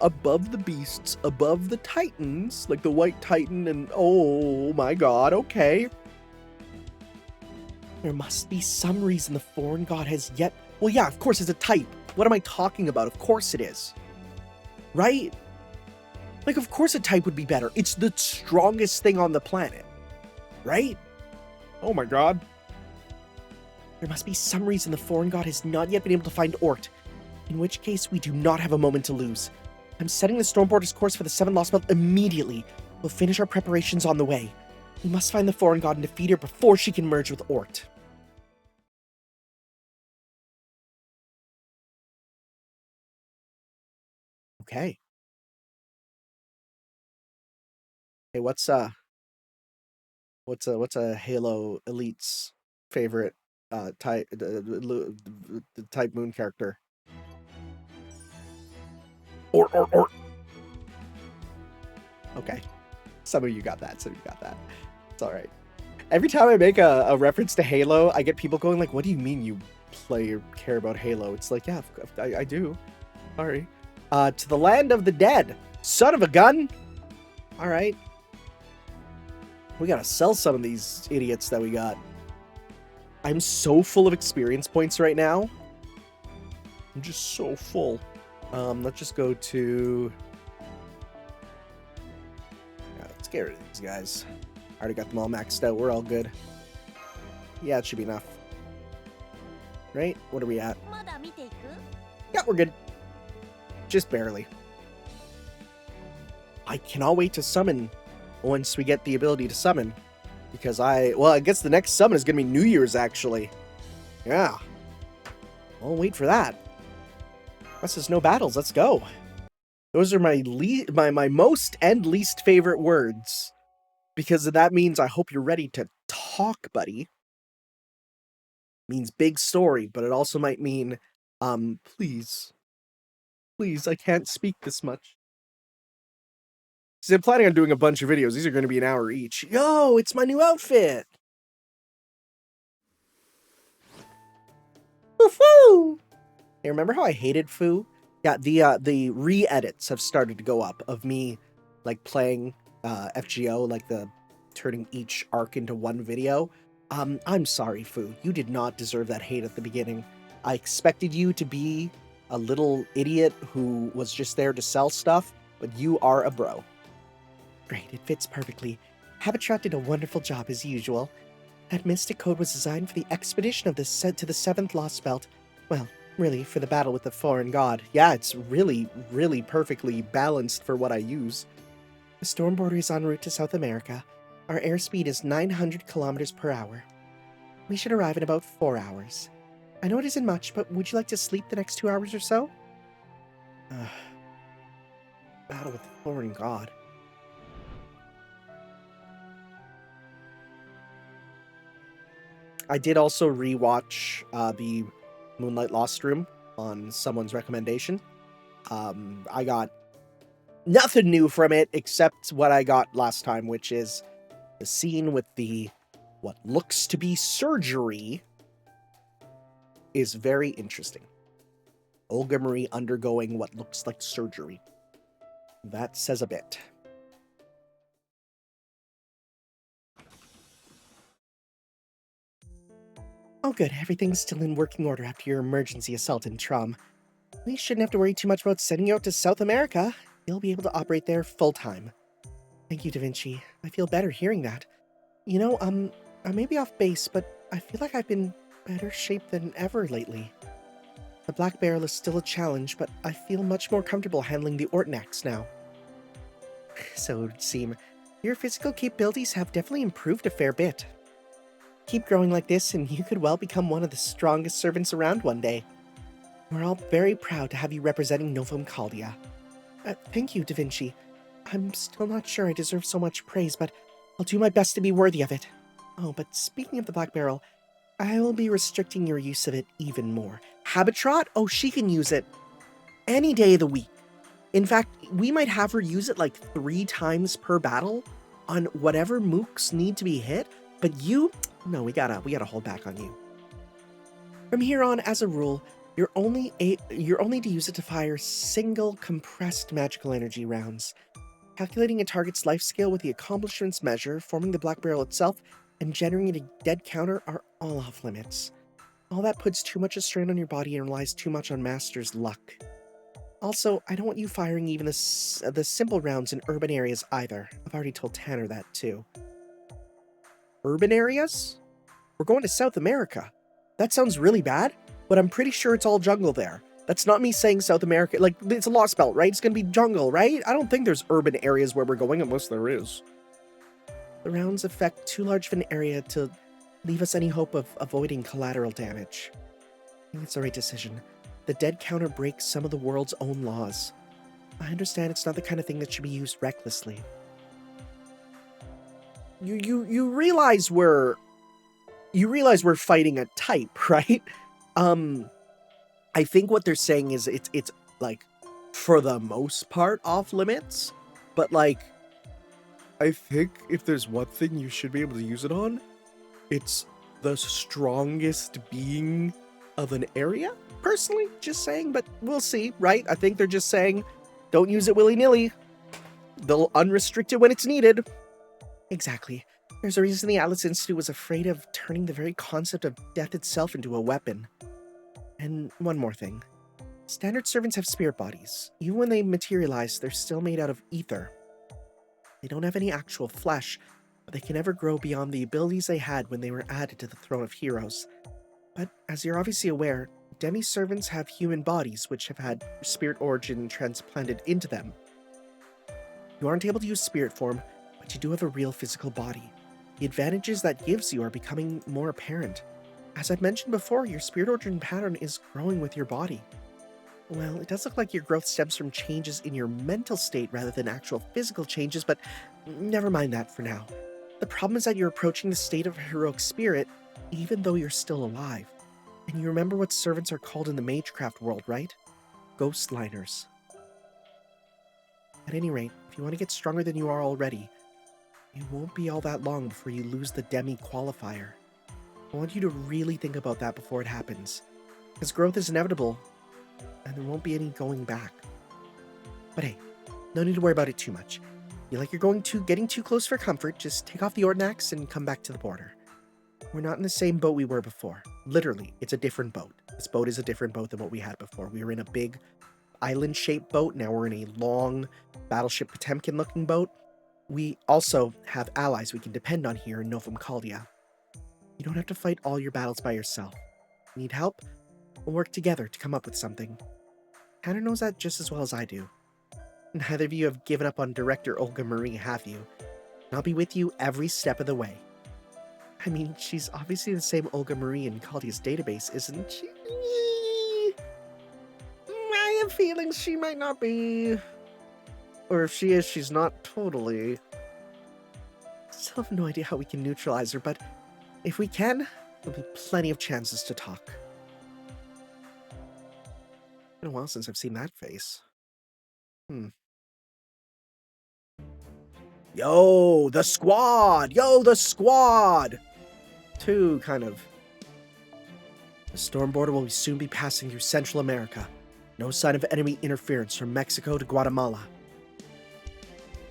Above the beasts, above the Titans, like the White Titan and oh my god, okay. There must be some reason the foreign god has yet... Well, yeah, of course it's a type. What am I talking about? Of course it is. Right? Like, of course a type would be better. It's the strongest thing on the planet. Right? Oh my god. There must be some reason the foreign god has not yet been able to find Ort, in which case we do not have a moment to lose. I'm setting the Stormboarder's course for the Seventh Lostbelt immediately. We'll finish our preparations on the way. We must find the foreign god and defeat her before she can merge with Ort. Okay. Hey, what's a Halo Elite's favorite type type moon character? Or. Okay. Some of you got that. It's all right. Every time I make a reference to Halo, I get people going like, "What do you mean you play or care about Halo?" It's like, yeah, I do. Sorry. To the land of the dead. Son of a gun. All right. We gotta sell some of these idiots that we got. I'm so full of experience points right now. I'm just so full. Let's just go to... Yeah, let's get rid of these guys. Already got them all maxed out. We're all good. Yeah, it should be enough. Right? What are we at? Yeah, we're good. Just barely. I cannot wait to summon once we get the ability to summon. Because I guess the next summon is going to be New Year's, actually. Yeah. I'll wait for that. Unless there's no battles, let's go. Those are my most and least favorite words. Because that means I hope you're ready to talk, buddy. Means big story, but it also might mean, please. Please, I can't speak this much. So I'm planning on doing a bunch of videos. These are going to be an hour each. Yo, it's my new outfit! Woohoo! Hey, remember how I hated Foo? Yeah, the re-edits have started to go up of me, like, playing FGO, like the turning each arc into one video. I'm sorry, Foo. You did not deserve that hate at the beginning. I expected you to be a little idiot who was just there to sell stuff, but you are a bro. Great, it fits perfectly. Habitat did a wonderful job as usual. That mystic code was designed for the expedition of the to the Seventh Lostbelt. Well, really, for the battle with the foreign god. Yeah, it's really, really perfectly balanced for what I use. The Stormboarder is en route to South America. Our airspeed is 900 kilometers per hour. We should arrive in about 4 hours. I know it isn't much, but would you like to sleep the next 2 hours or so? Battle with the foreign god. I did also rewatch the Moonlight Lost Room on someone's recommendation. I got nothing new from it except what I got last time, which is the scene with the what looks to be surgery is very interesting. Olga Marie undergoing what looks like surgery. That says a bit. Oh good, everything's still in working order after your emergency assault in Trom. We shouldn't have to worry too much about sending you out to South America. You'll be able to operate there full-time. Thank you, Da Vinci. I feel better hearing that. You know, I may be off base, but I feel like I've been better shape than ever lately. The Black Barrel is still a challenge, but I feel much more comfortable handling the Ortnax now. So it would seem. Your physical capabilities have definitely improved a fair bit. Keep growing like this, and you could well become one of the strongest servants around one day. We're all very proud to have you representing Novum Caldia. Thank you, Da Vinci. I'm still not sure I deserve so much praise, but I'll do my best to be worthy of it. Oh, but speaking of the Black Barrel, I will be restricting your use of it even more. Habitrot? Oh, she can use it any day of the week. In fact, we might have her use it like 3 times per battle on whatever mooks need to be hit, but you, no, we gotta hold back on you. From here on, as a rule, you're only to use it to fire single compressed magical energy rounds. Calculating a target's life scale with the accomplishments measure, forming the Black Barrel itself, and generating a dead counter are all off limits. All that puts too much a strain on your body and relies too much on Master's luck. Also, I don't want you firing even the simple rounds in urban areas either. I've already told Tanner that too. Urban areas? We're going to South America. That sounds really bad, but I'm pretty sure it's all jungle there. That's not me saying South America, like, it's a Lostbelt, right? It's gonna be jungle, right? I don't think there's urban areas where we're going unless there is. The rounds affect too large of an area to leave us any hope of avoiding collateral damage. I think it's the right decision. The dead counter breaks some of the world's own laws. I understand it's not the kind of thing that should be used recklessly. You realize we're fighting a type, right? I think what they're saying is it's like for the most part off limits, but like I think if there's one thing you should be able to use it on, it's the strongest being of an area. Personally, just saying, but we'll see, right? I think they're just saying don't use it willy-nilly. They'll unrestrict it when it's needed. Exactly. There's a reason the Atlas Institute was afraid of turning the very concept of death itself into a weapon. And one more thing. Standard servants have spirit bodies. Even when they materialize, they're still made out of ether. They don't have any actual flesh, but they can never grow beyond the abilities they had when they were added to the Throne of Heroes. But as you're obviously aware, demi-servants have human bodies which have had spirit origin transplanted into them. You aren't able to use spirit form, but you do have a real physical body. The advantages that gives you are becoming more apparent. As I've mentioned before, your spirit origin pattern is growing with your body. Well, it does look like your growth stems from changes in your mental state rather than actual physical changes, but never mind that for now. The problem is that you're approaching the state of heroic spirit even though you're still alive. And you remember what servants are called in the Magecraft world, right? Ghost liners. At any rate, if you want to get stronger than you are already, it won't be all that long before you lose the Demi qualifier. I want you to really think about that before it happens, because growth is inevitable, and there won't be any going back. But hey, no need to worry about it too much. Feel like you're getting too close for comfort, just take off the Ordnax and come back to the border. We're not in the same boat we were before. Literally, it's a different boat. This boat is a different boat than what we had before. We were in a big island-shaped boat, now we're in a long Battleship Potemkin-looking boat. We also have allies we can depend on here in Novum Caldia. You don't have to fight all your battles by yourself. Need help? We'll work together to come up with something. Tanner knows that just as well as I do. Neither of you have given up on Director Olga Marie, have you? And I'll be with you every step of the way. I mean, she's obviously the same Olga Marie in Caldia's database, isn't she? I have feelings she might not be. Or if she is, she's not totally. Still have no idea how we can neutralize her, but if we can, there'll be plenty of chances to talk. It's been a while since I've seen that face. Yo, the squad! Yo, the squad! Two, kind of. The storm border will soon be passing through Central America. No sign of enemy interference from Mexico to Guatemala.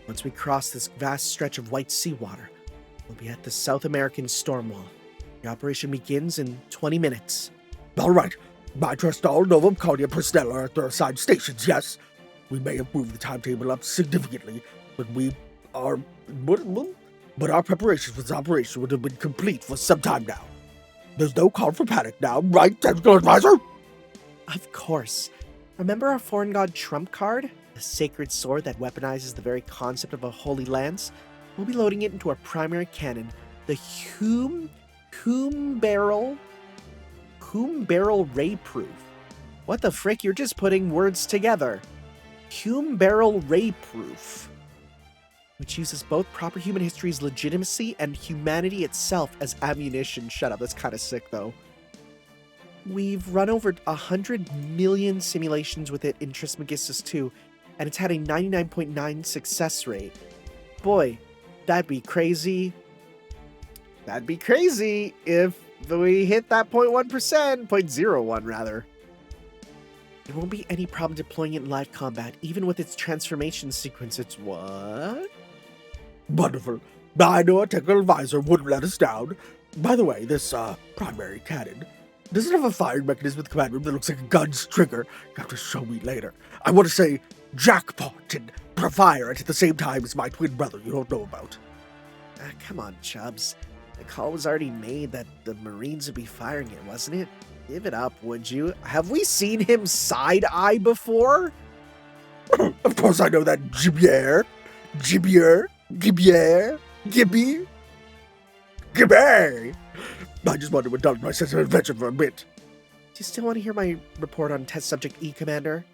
Once we cross this vast stretch of white seawater, we'll be at the South American storm wall. The operation begins in 20 minutes. All right. I trust all Novum Cardia personnel are at their assigned stations, yes? We may have moved the timetable up significantly, but our preparations for this operation would have been complete for some time now. There's no call for panic now, right, Technical Advisor? Of course. Remember our foreign god trump card? The sacred sword that weaponizes the very concept of a holy lance? We'll be loading it into our primary cannon, the Hume Barrel Ray Proof. What the frick? You're just putting words together. Hume Barrel Ray Proof, which uses both proper human history's legitimacy and humanity itself as ammunition. Shut up, that's kind of sick though. We've run over 100 million simulations with it in Trismegistus 2, and it's had a 99.9 success rate. Boy, that'd be crazy. That'd be crazy if we hit that 0.1%, 0.01 rather. There won't be any problem deploying it in live combat, even with its transformation sequence. It's what? Wonderful. I know a technical advisor wouldn't let us down. By the way, this primary cannon, does it have a firing mechanism with the command room that looks like a gun's trigger? You have to show me later. I want to say jackpot and fire it at the same time as my twin brother you don't know about. Come on, Chubbs. The call was already made that the Marines would be firing it, wasn't it? Give it up, would you? Have we seen him side-eye before? Of course I know that Gibby. I just wanted to indulge my sense of adventure for a bit. Do you still want to hear my report on Test Subject E, Commander?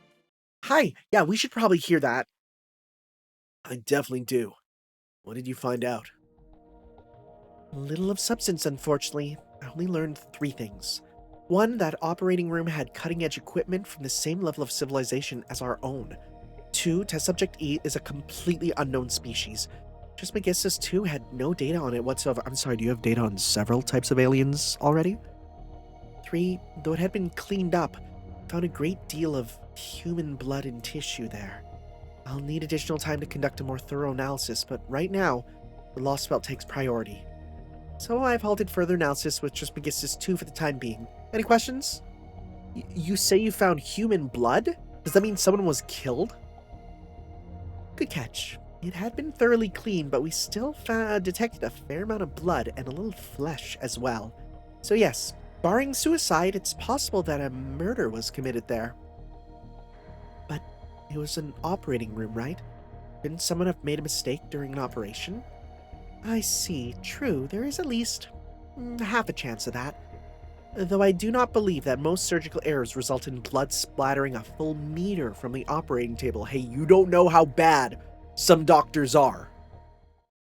Hi, yeah, we should probably hear that. I definitely do. What did you find out? Little of substance, unfortunately. I only learned 3 things. 1, that operating room had cutting-edge equipment from the same level of civilization as our own. 2, Test Subject E is a completely unknown species. Trismegistus 2 had no data on it whatsoever. I'm sorry, do you have data on several types of aliens already? 3, though it had been cleaned up, found a great deal of human blood and tissue there. I'll need additional time to conduct a more thorough analysis, but right now, the Lostbelt takes priority. So I've halted further analysis with Trismegistus 2 for the time being. Any questions? You say you found human blood? Does that mean someone was killed? Good catch. It had been thoroughly cleaned, but we still detected a fair amount of blood and a little flesh as well. So yes, barring suicide, it's possible that a murder was committed there. But it was an operating room, right? Couldn't someone have made a mistake during an operation? I see. True, there is at least half a chance of that. Though I do not believe that most surgical errors result in blood splattering a full meter from the operating table. Hey, you don't know how bad some doctors are.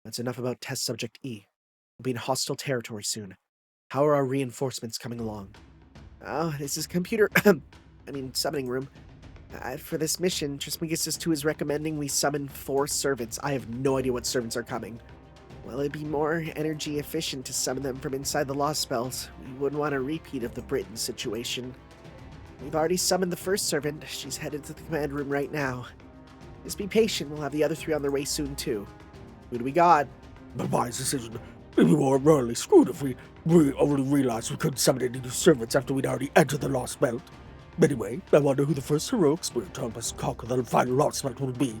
That's enough about Test Subject E. We'll be in hostile territory soon. How are our reinforcements coming along? Oh, this is computer... summoning room. For this mission, Trismegistus 2 is recommending we summon 4 servants. I have no idea what servants are coming. Well, it'd be more energy efficient to summon them from inside the Lostbelt. We wouldn't want a repeat of the Britain situation. We've already summoned the first servant. She's headed to the command room right now. Just be patient, we'll have the other 3 on their way soon too. Who do we got? But wise decision. We were royally screwed if we already realized we couldn't summon any new servants after we'd already entered the Lostbelt. Anyway, I wonder who the first heroic spirit to help us conquer the final Lostbelt will be.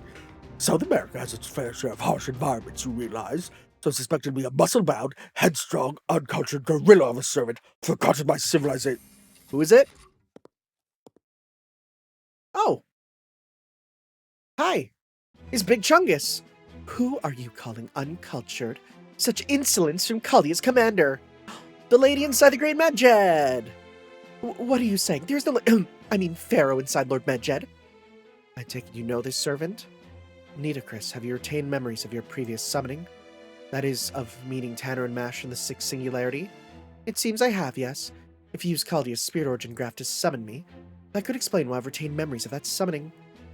South America has its fair share of harsh environments, you realize, so I suspect it'd be a muscle-bound, headstrong, uncultured gorilla of a servant forgotten by civilization. Who is it? Oh. Hi. It's Big Chungus. Who are you calling uncultured? Such insolence from Kaldia's commander. The lady inside the Great Medjed. What are you saying? There's no... Pharaoh inside Lord Medjed. I take it you know this servant? Nitocris, have you retained memories of your previous summoning? That is, of meeting Tanner and Mash in the 6th Singularity? It seems I have, yes. If you use Kaldia's Spirit Origin Graph to summon me, that could explain why I've retained memories of that summoning.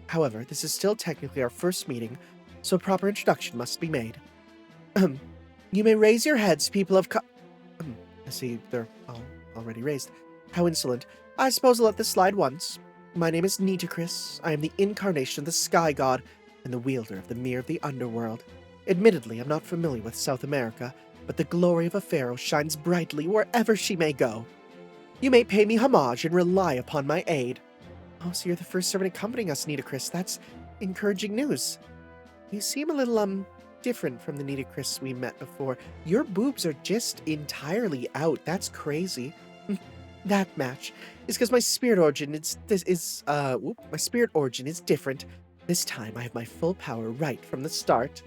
However, this is still technically our first meeting, so a proper introduction must be made. You may raise your heads, people of I see they're all already raised. How insolent. I suppose I'll let this slide once. My name is Nitocris. I am the incarnation of the Sky God and the wielder of the Mirror of the Underworld. Admittedly, I'm not familiar with South America, but the glory of a pharaoh shines brightly wherever she may go. You may pay me homage and rely upon my aid. Oh, so you're the first servant accompanying us, Nitocris. That's encouraging news. You seem a little, different from the Nitocris we met before. Your boobs are just entirely out. That's crazy. That match is because my spirit origin my spirit origin is different. This time I have my full power right from the start.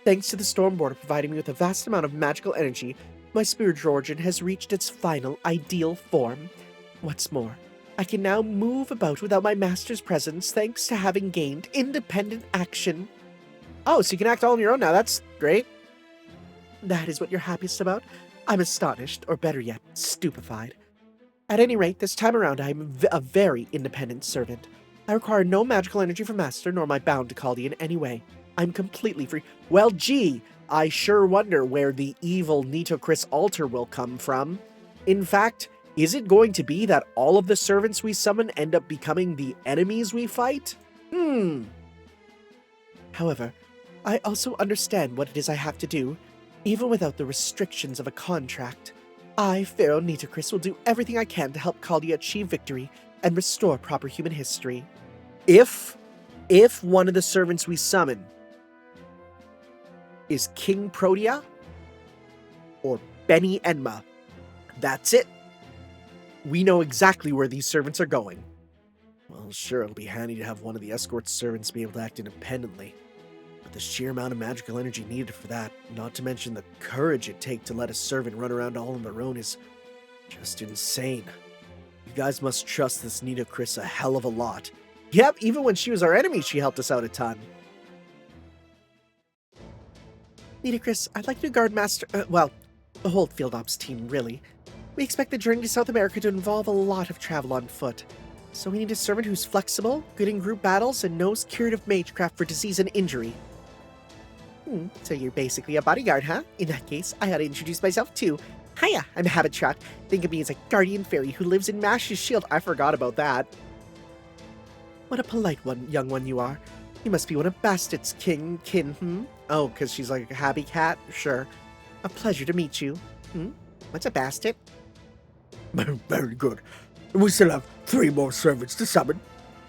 Thanks to the Stormborder providing me with a vast amount of magical energy, my spiritual origin has reached its final ideal form. What's more, I can now move about without my master's presence thanks to having gained independent action. Oh, so you can act all on your own now. That's great. That is what you're happiest about? I'm astonished, or better yet, stupefied. At any rate, this time around I am a very independent servant. I require no magical energy from Master, nor am I bound to Caldi in any way. I'm completely free. Well, gee, I sure wonder where the evil Nitocris altar will come from. In fact, is it going to be that all of the servants we summon end up becoming the enemies we fight? However, I also understand what it is I have to do, even without the restrictions of a contract. I, Pharaoh Nitocris, will do everything I can to help Caldia achieve victory and restore proper human history. If one of the servants we summon is King Protea or Beni Enma, that's it. We know exactly where these servants are going. Well, sure, it'll be handy to have one of the escort servants be able to act independently. But the sheer amount of magical energy needed for that, not to mention the courage it takes to let a servant run around all on their own, is just insane. You guys must trust this Nitocris a hell of a lot. Yep, even when she was our enemy, she helped us out a ton. Nitocris, I'd like to guard Master... the whole field ops team, really. We expect the journey to South America to involve a lot of travel on foot. So we need a servant who's flexible, good in group battles, and knows curative magecraft for disease and injury. So you're basically a bodyguard, huh? In that case, I ought to introduce myself too. Hiya, I'm Habitshot. Think of me as a guardian fairy who lives in Mash's shield. I forgot about that. What a polite young one you are. You must be one of Bastit's kin. Oh, because she's like a happy cat? Sure. A pleasure to meet you. What's a Bastit? Very good. We still have 3 more servants to summon.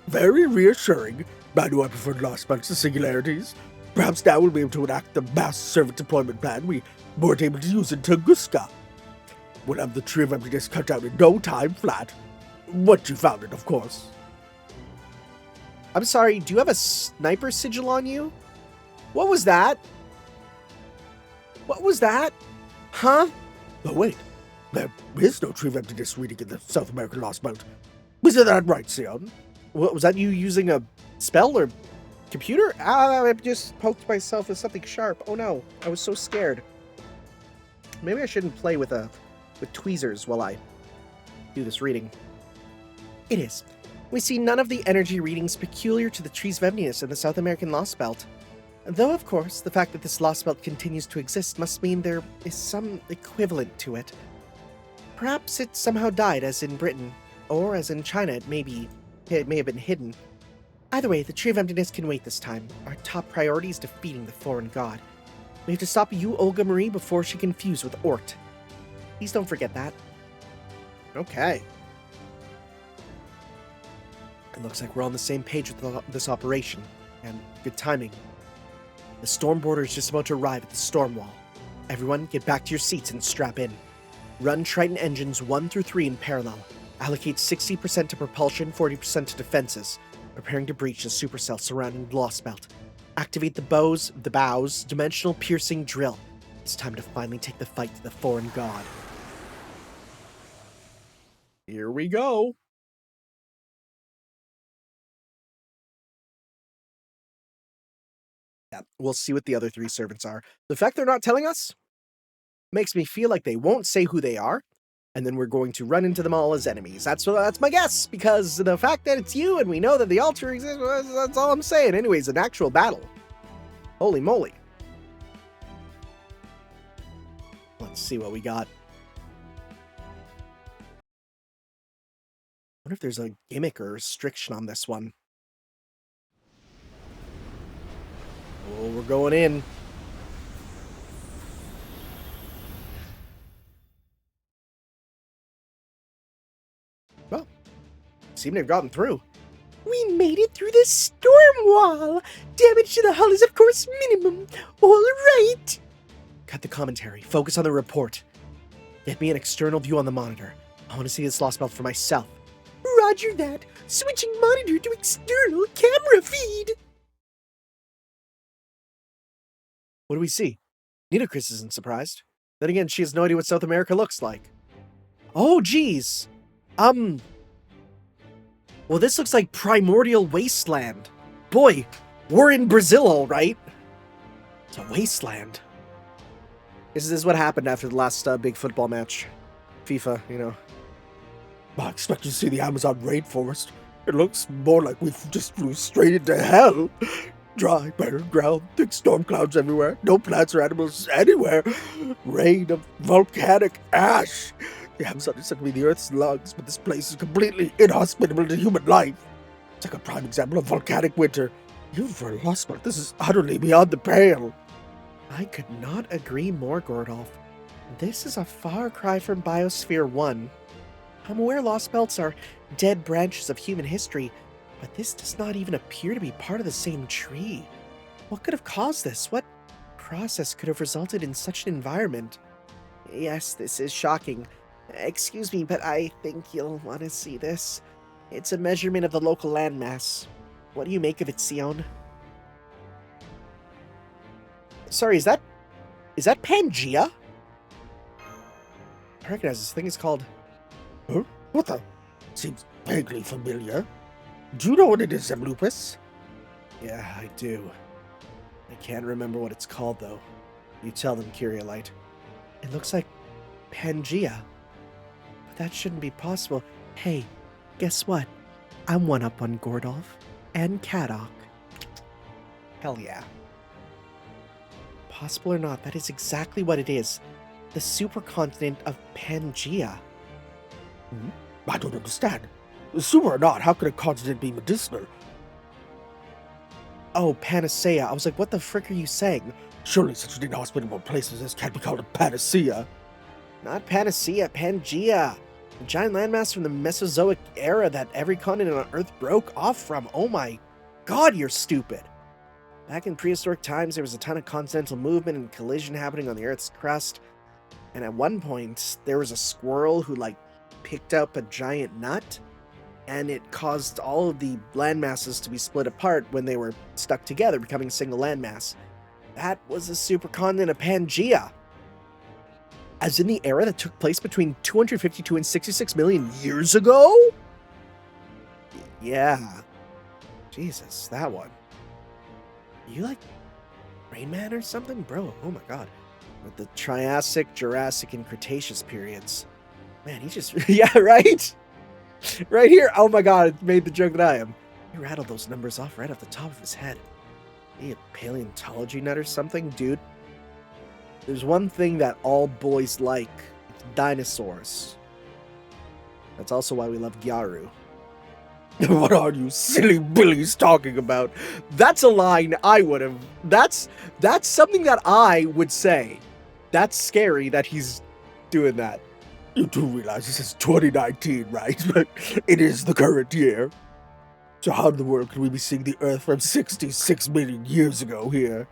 Very reassuring. I know I preferred Lostbelt to Singularities. Perhaps now we'll be able to enact the mass servant deployment plan we weren't able to use in Tunguska. We'll have the Tree of Emptiness cut down in no time flat. Once you found it, of course. I'm sorry, do you have a sniper sigil on you? What was that? What was that? Huh? Oh, wait. There is no Tree of Emptiness reading in the South American Lostbelt. Isn't that right, Sion? What, was that you using a spell or computer? I just poked myself with something sharp. Oh no, I was so scared. Maybe I shouldn't play with tweezers while I do this reading. It is. We see none of the energy readings peculiar to the Trees of Emptiness in the South American Lostbelt. Though, of course, the fact that this Lostbelt continues to exist must mean there is some equivalent to it. Perhaps it somehow died, as in Britain, or as in China it may have been hidden. Either way, the Tree of Emptiness can wait this time. Our top priority is defeating the foreign god. We have to stop you, Olga Marie, before she confused with Ort. Please don't forget that. Okay. It looks like we're on the same page with this operation, and good timing. The Stormborder is just about to arrive at the storm wall. Everyone, get back to your seats and strap in. Run Triton engines 1 through 3 in parallel. Allocate 60% to propulsion, 40% to defenses. Preparing to breach the supercell surrounding the Lostbelt. Activate the bows, dimensional piercing drill. It's time to finally take the fight to the foreign god. Here we go. Yeah, we'll see what the other 3 servants are. The fact they're not telling us makes me feel like they won't say who they are, and then we're going to run into them all as enemies. That's my guess, because the fact that it's you and we know that the altar exists, that's all I'm saying. Anyways, an actual battle. Holy moly. Let's see what we got. I wonder if there's a gimmick or restriction on this one. Oh, we're going in. seem to have gotten through. We made it through the storm wall. Damage to the hull is, of course, minimum. All right. Cut the commentary. Focus on the report. Get me an external view on the monitor. I want to see this Lostbelt for myself. Roger that. Switching monitor to external camera feed. What do we see? Nitocris isn't surprised. Then again, she has no idea what South America looks like. Oh, geez. Well, this looks like primordial wasteland. Boy, we're in Brazil, all right. It's a wasteland. This is what happened after the last big football match. FIFA, you know. I expect to see the Amazon rainforest. It looks more like we just flew straight into hell. Dry, barren ground, thick storm clouds everywhere, no plants or animals anywhere. Rain of volcanic ash. The Amazon is said to be the Earth's lungs, but this place is completely inhospitable to human life. It's like a prime example of volcanic winter. Even for a Lostbelt, this is utterly beyond the pale. I could not agree more, Gordolf. This is a far cry from Biosphere 1. I'm aware Lostbelts are dead branches of human history, but this does not even appear to be part of the same tree. What could have caused this? What process could have resulted in such an environment? Yes, this is shocking. Excuse me, but I think you'll want to see this. It's a measurement of the local landmass. What do you make of it, Sion? Sorry, is that Pangea? I recognize this thing is called... Huh? What the? Seems vaguely familiar. Do you know what it is, Lupus? Yeah, I do. I can't remember what it's called, though. You tell them, Kyriolite. It looks like Pangea. But that shouldn't be possible. Hey, guess what? I'm one up on Gordolf and Kadok. Hell yeah. Possible or not, that is exactly what it is. The supercontinent of Pangea. I don't understand. Super or not, how could a continent be medicinal? Oh, Panacea. I was like, what the frick are you saying? Surely such an inhospitable place as this can't be called a panacea. Not Panacea, Pangea. A giant landmass from the Mesozoic era that every continent on Earth broke off from. Oh my god, you're stupid. Back in prehistoric times, there was a ton of continental movement and collision happening on the Earth's crust. And at one point, there was a squirrel who, picked up a giant nut, and it caused all of the landmasses to be split apart when they were stuck together, becoming a single landmass. That was the supercontinent of Pangea. As in the era that took place between 252 and 66 million years ago? Yeah. Jesus, that one. You like Rain Man or something? Bro, oh my god. With the Triassic, Jurassic, and Cretaceous periods. Man, he just... yeah, right? Right here. Oh my god, it made the joke that I am. He rattled those numbers off right off the top of his head. He a paleontology nut or something? Dude, there's one thing that all boys like. It's dinosaurs. That's also why we love Gyaru. What are you silly billies talking about? That's a line I would have... That's something that I would say. That's scary that he's doing that. You do realize this is 2019, right? But it is the current year. So how in the world could we be seeing the Earth from 66 million years ago here?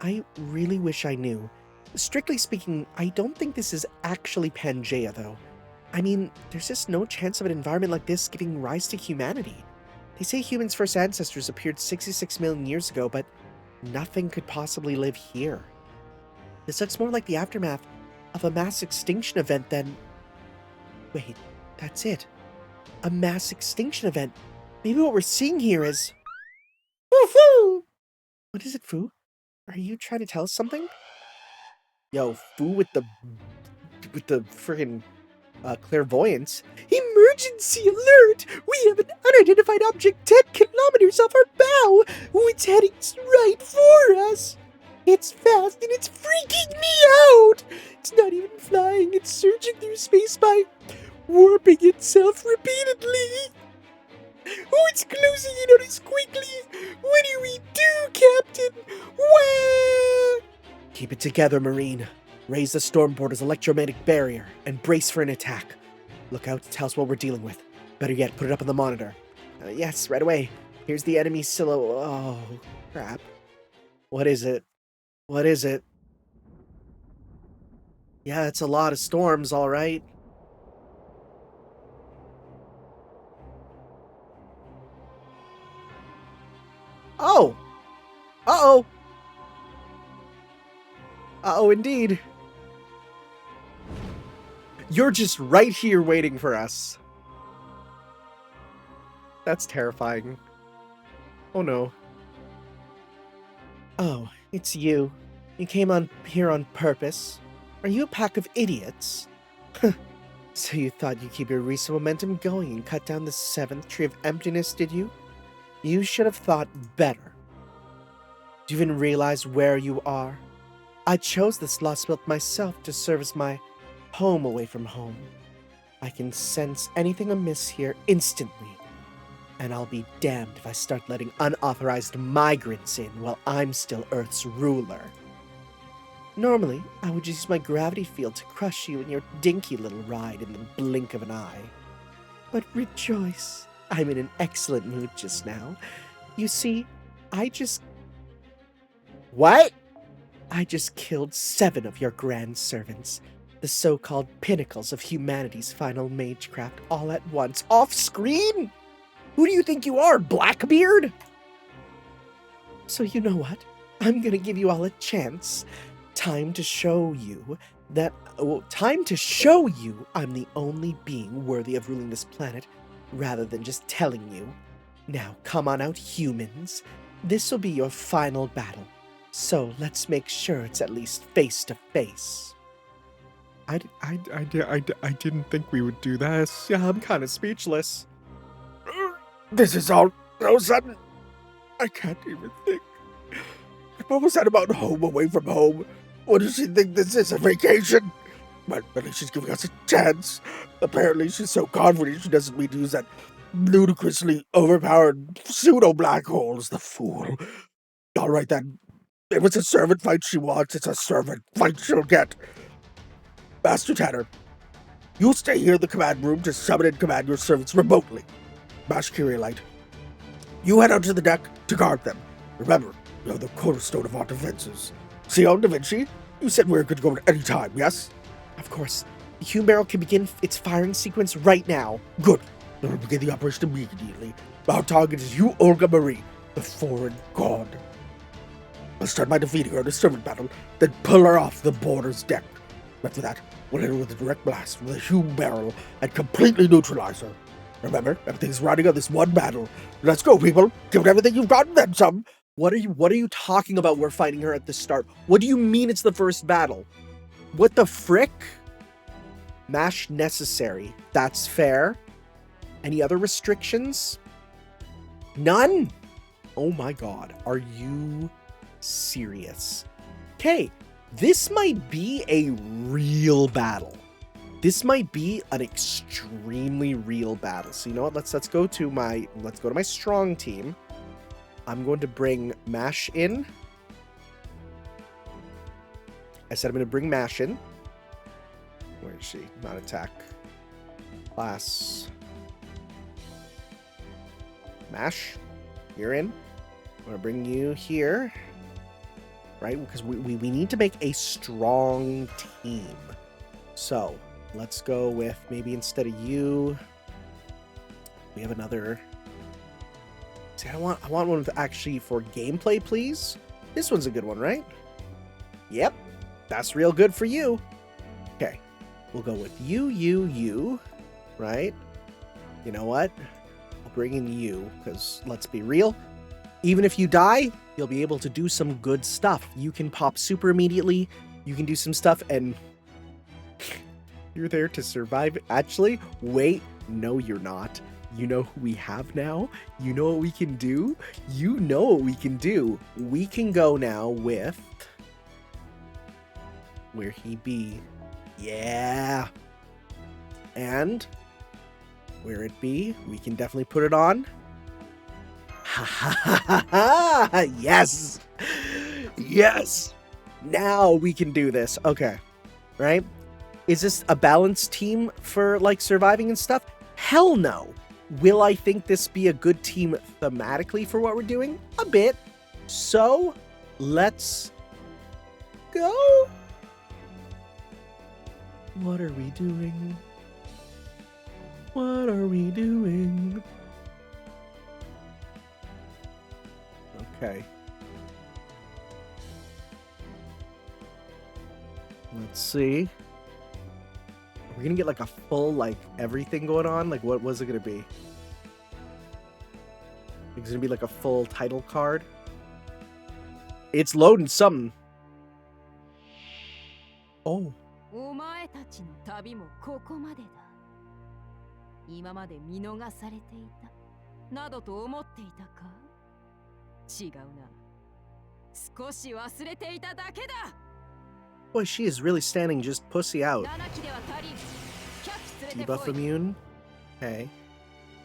I really wish I knew. Strictly speaking, I don't think this is actually Pangea, though. I mean, there's just no chance of an environment like this giving rise to humanity. They say humans' first ancestors appeared 66 million years ago, but nothing could possibly live here. This looks more like the aftermath of a mass extinction event than... Wait, that's it. A mass extinction event. Maybe what we're seeing here is... Woohoo! What is it, Fu? Are you trying to tell us something? Yo, Fu with the friggin' clairvoyance. Emergency alert! We have an unidentified object 10 kilometers off our bow! It's heading right for us! It's fast and it's freaking me out! It's not even flying, it's surging through space by warping itself repeatedly! Oh, it's closing in on us quickly! What do we do, Captain? Wah! Keep it together, Marine. Raise the storm portal's electromagnetic barrier and brace for an attack. Look out to tell us what we're dealing with. Better yet, put it up on the monitor. Yes, right away. Here's the enemy silo. Oh, crap. What is it? What is it? Yeah, it's a lot of storms, all right. Oh! Uh-oh! Uh-oh, indeed. You're just right here waiting for us. That's terrifying. Oh no. Oh, it's you. You came on here on purpose. Are you a pack of idiots? So you thought you'd keep your recent momentum going and cut down the 7th tree of emptiness, did you? You should have thought better. Do you even realize where you are? I chose this Lostbelt myself to serve as my home away from home. I can sense anything amiss here instantly. And I'll be damned if I start letting unauthorized migrants in while I'm still Earth's ruler. Normally, I would use my gravity field to crush you in your dinky little ride in the blink of an eye. But rejoice, I'm in an excellent mood just now. You see, What? I just killed 7 of your grand servants, the so-called pinnacles of humanity's final magecraft, all at once, off-screen? Who do you think you are, Blackbeard? So you know what? I'm gonna give you all a chance. Time to show you I'm the only being worthy of ruling this planet, rather than just telling you. Now, come on out, humans. This will be your final battle. So let's make sure it's at least face to face. I didn't think we would do this. Yeah, I'm kind of speechless. This is all so sudden. I can't even think. Mama said about home away from home. What does she think this is, a vacation? But at least she's giving us a chance. Apparently she's so confident she doesn't mean to use that ludicrously overpowered pseudo-black holes, the fool. All right then. If it's a servant fight she wants, it's a servant fight she'll get. Master Tanner, you stay here in the command room to summon and command your servants remotely. Mash Light, you head out to the deck to guard them. Remember, you're the cornerstone of our defenses. Sion Da Vinci, you said we were good to go at any time, yes? Of course. The Hume Barrel can begin its firing sequence right now. Good. Then we'll begin the operation immediately. Our target is you, Olga Marie, the foreign god. I'll start by defeating her in a servant battle, then pull her off the border's deck. After that, we'll hit her with a direct blast from the Hume Barrel and completely neutralize her. Remember, everything's riding on this one battle. Let's go, people. Give it everything you've got and then some. What are you talking about? We're fighting her at the start. What do you mean it's the first battle? What the frick? Mash necessary. That's fair. Any other restrictions? None? Oh my god. Are you serious? Okay, this might be a real battle. This might be an extremely real battle. So you know what? Let's go to my strong team. I'm going to bring Mash in. I said I'm going to bring Mash in. Where is she? Not attack. Class. Mash, you're in. I'm going to bring you here. Right? Because we need to make a strong team. So let's go with maybe instead of you, we have another. See, I want one with actually for gameplay, please. This one's a good one, right? Yep, that's real good for you. Okay, we'll go with you, right? You know what? I'll bring in you, because let's be real. Even if you die, you'll be able to do some good stuff. You can pop super immediately. You can do some stuff, and you're there to survive. Actually, wait, no, you're not. You know who we have now? You know what we can do? You know what we can do. We can go now with... where he be? Yeah. And where it be? We can definitely put it on. Ha ha ha ha ha! Yes! Yes! Now we can do this. Okay. Right? Is this a balanced team for, like, surviving and stuff? Hell no. Will I think this be a good team thematically for what we're doing? A bit. So, let's go. What are we doing? What are we doing? Okay. Let's see. Are we gonna get like a full, like, everything going on? Like, what was it gonna be? It's gonna be like a full title card. It's loading something. Oh. お前たちの旅もここまでだ。今まで見逃されていたなどと思っていたか？違うな。少し忘れていただけだ。Boy, she is really standing just pussy out. Debuff immune. Okay.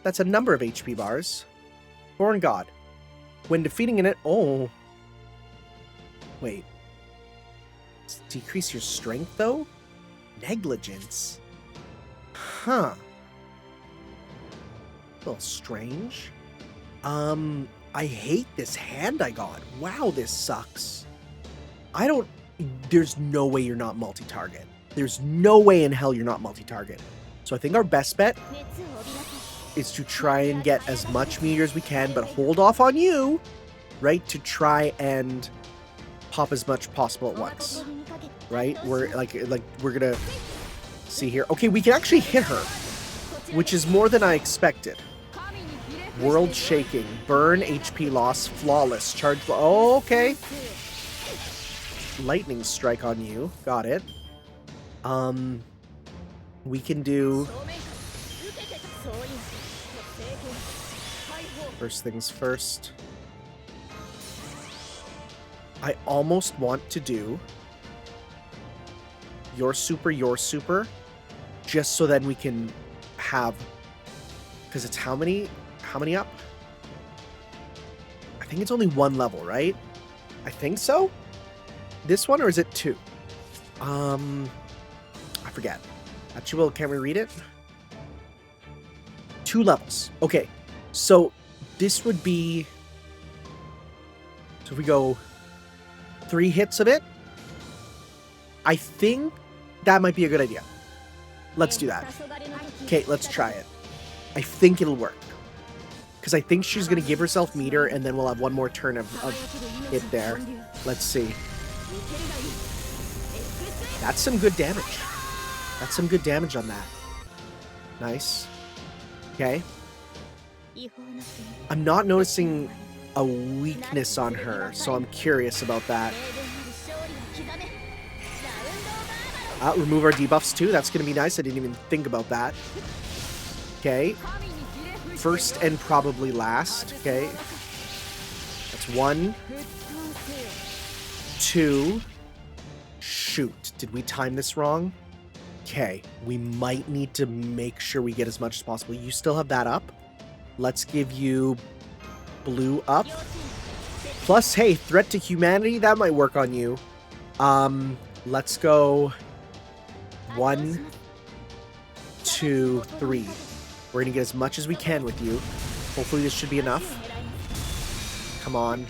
That's a number of HP bars. Born God. When defeating it... Oh. Wait. Decrease your strength, though? Negligence. Huh. A little strange. I hate this hand I got. Wow, this sucks. I don't... There's no way you're not multi-target. There's no way in hell you're not multi-target. So I think our best bet is to try and get as much meteor as we can, but hold off on you, right? To try and pop as much possible at once, right? We're we're gonna see here. Okay, we can actually hit her, which is more than I expected. World shaking, burn, HP loss, flawless, charge. Oh, okay. Lightning strike on you. Got it. We can do... First things first. I almost want to do your super, just so then we can have... Because it's how many up? I think it's only one level, right? I think so? This one, or is it 2? I forget. Actually, well, can we read it? 2 levels. Okay, so this would be... So if we go 3 hits of it, I think that might be a good idea. Let's do that. Okay, let's try it. I think it'll work. Because I think she's going to give herself meter, and then we'll have one more turn of it there. Let's see. That's some good damage. That's some good damage on that. Nice. Okay. I'm not noticing a weakness on her, so I'm curious about that. Remove our debuffs too. That's going to be nice. I didn't even think about that. Okay. First and probably last. Okay. That's 1, 2. Shoot. Did we time this wrong? Okay. We might need to make sure we get as much as possible. You still have that up. Let's give you blue up. Plus, hey, threat to humanity. That might work on you. Let's go 1, 2, 3. We're going to get as much as we can with you. Hopefully this should be enough. Come on.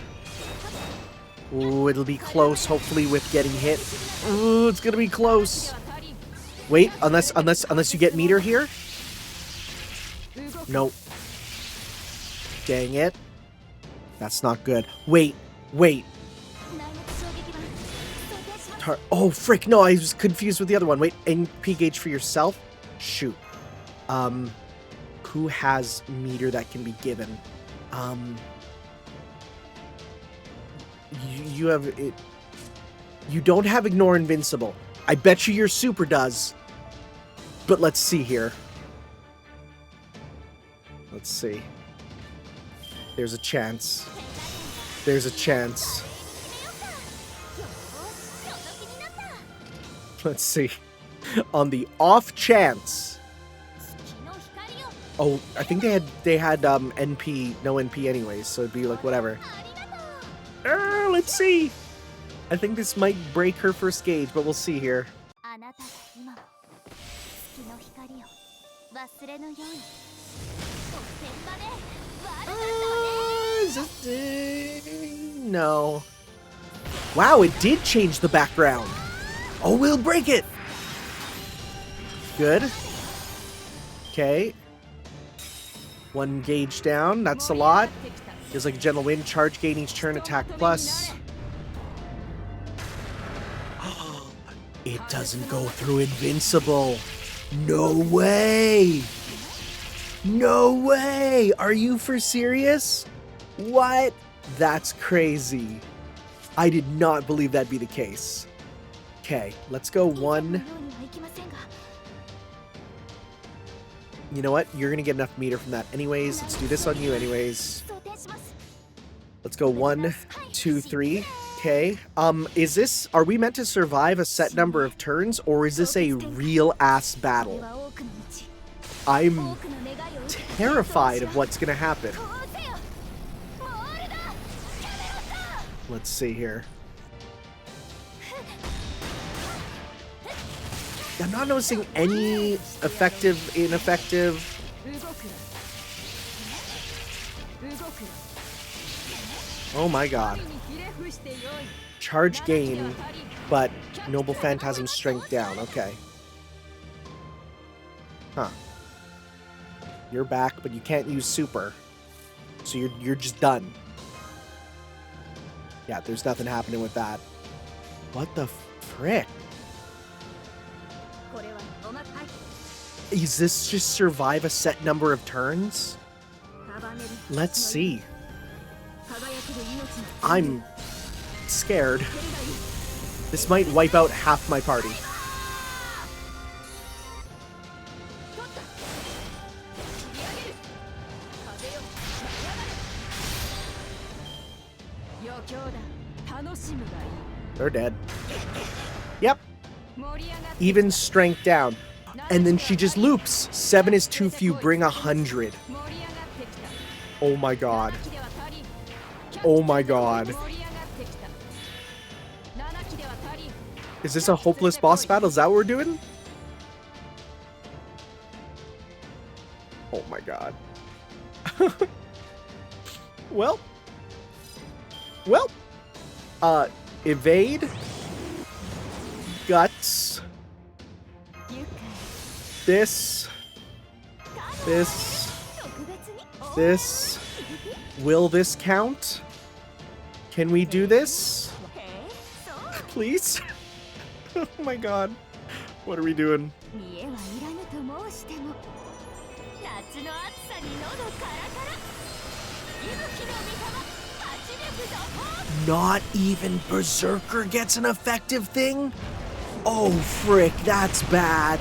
Ooh, it'll be close, hopefully, with getting hit. Ooh, it's going to be close. Wait, unless you get meter here? Nope. Dang it. That's not good. Wait. Oh, frick, no, I was confused with the other one. Wait, NP gauge for yourself? Shoot. Who has meter that can be given? You have it. You don't have ignore invincible. I bet you your super does. But let's see here. Let's see. There's a chance. There's a chance. Let's see. On the off chance. Oh, I think they had NP, no NP anyways, so it'd be like whatever. Let's see. I think this might break her first gauge, but we'll see here. No. Wow, it did change the background. Oh, we'll break it. Good. Okay. 1 gauge down. That's a lot. Feels like a gentle wind. Charge gain each turn. Attack plus. It doesn't go through invincible. No way. No way. Are you for serious? What? That's crazy. I did not believe that'd be the case. Okay, let's go 1. You know what? You're gonna get enough meter from that anyways. Let's do this on you anyways. Let's go 1, 2, 3. Okay. Is this... Are we meant to survive a set number of turns, or is this a real-ass battle? I'm terrified of what's gonna happen. Let's see here. I'm not noticing any effective, ineffective. Oh my god. Charge gain, but Noble Phantasm strength down. Okay. Huh. You're back, but you can't use super. So you're just done. Yeah, there's nothing happening with that. What the frick? Is this just survive a set number of turns? Let's see. I'm scared. This might wipe out half my party. They're dead. Yep. Even strength down. And then she just loops. 7 is too few. Bring 100. Oh my god. Oh my god. Is this a hopeless boss battle? Is that what we're doing? Oh my god. Well. Evade. Guts. This. Will this count? Can we do this? Please? Oh my god. What are we doing? Not even Berserker gets an effective thing? Oh frick, that's bad.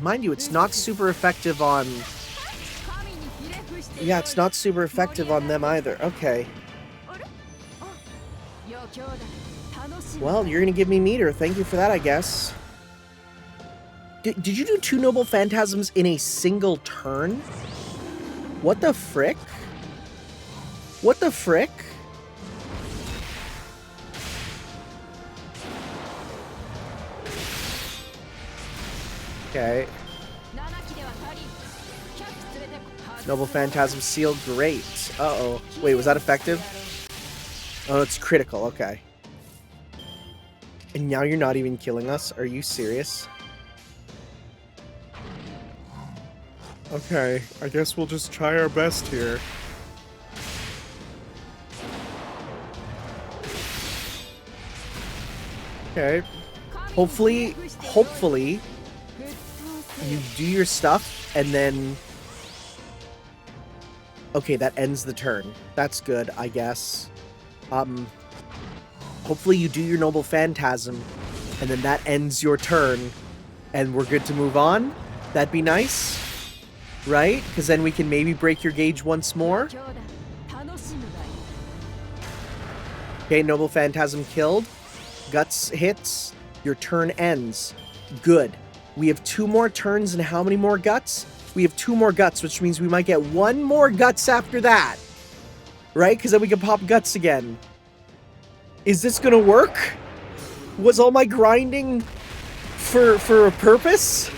Mind you, it's not super effective on... Yeah, it's not super effective on them either. Okay. Well, you're gonna give me meter. Thank you for that, I guess. Did you do 2 Noble Phantasms in a single turn? What the frick? What the frick? Okay. Noble Phantasm sealed. Great. Uh-oh. Wait, was that effective? Oh, it's critical. Okay. And now you're not even killing us? Are you serious? Okay, I guess we'll just try our best here. Okay. Hopefully, you do your stuff, and then... Okay, that ends the turn. That's good, I guess. Hopefully you do your Noble Phantasm, and then that ends your turn, and we're good to move on. That'd be nice. Right? Because then we can maybe break your gauge once more. Okay, Noble Phantasm killed. Guts hits. Your turn ends. Good. We have 2 more turns and how many more guts? We have 2 more guts, which means we might get 1 more guts after that. Right? Because then we can pop guts again. Is this gonna work? Was all my grinding for a purpose?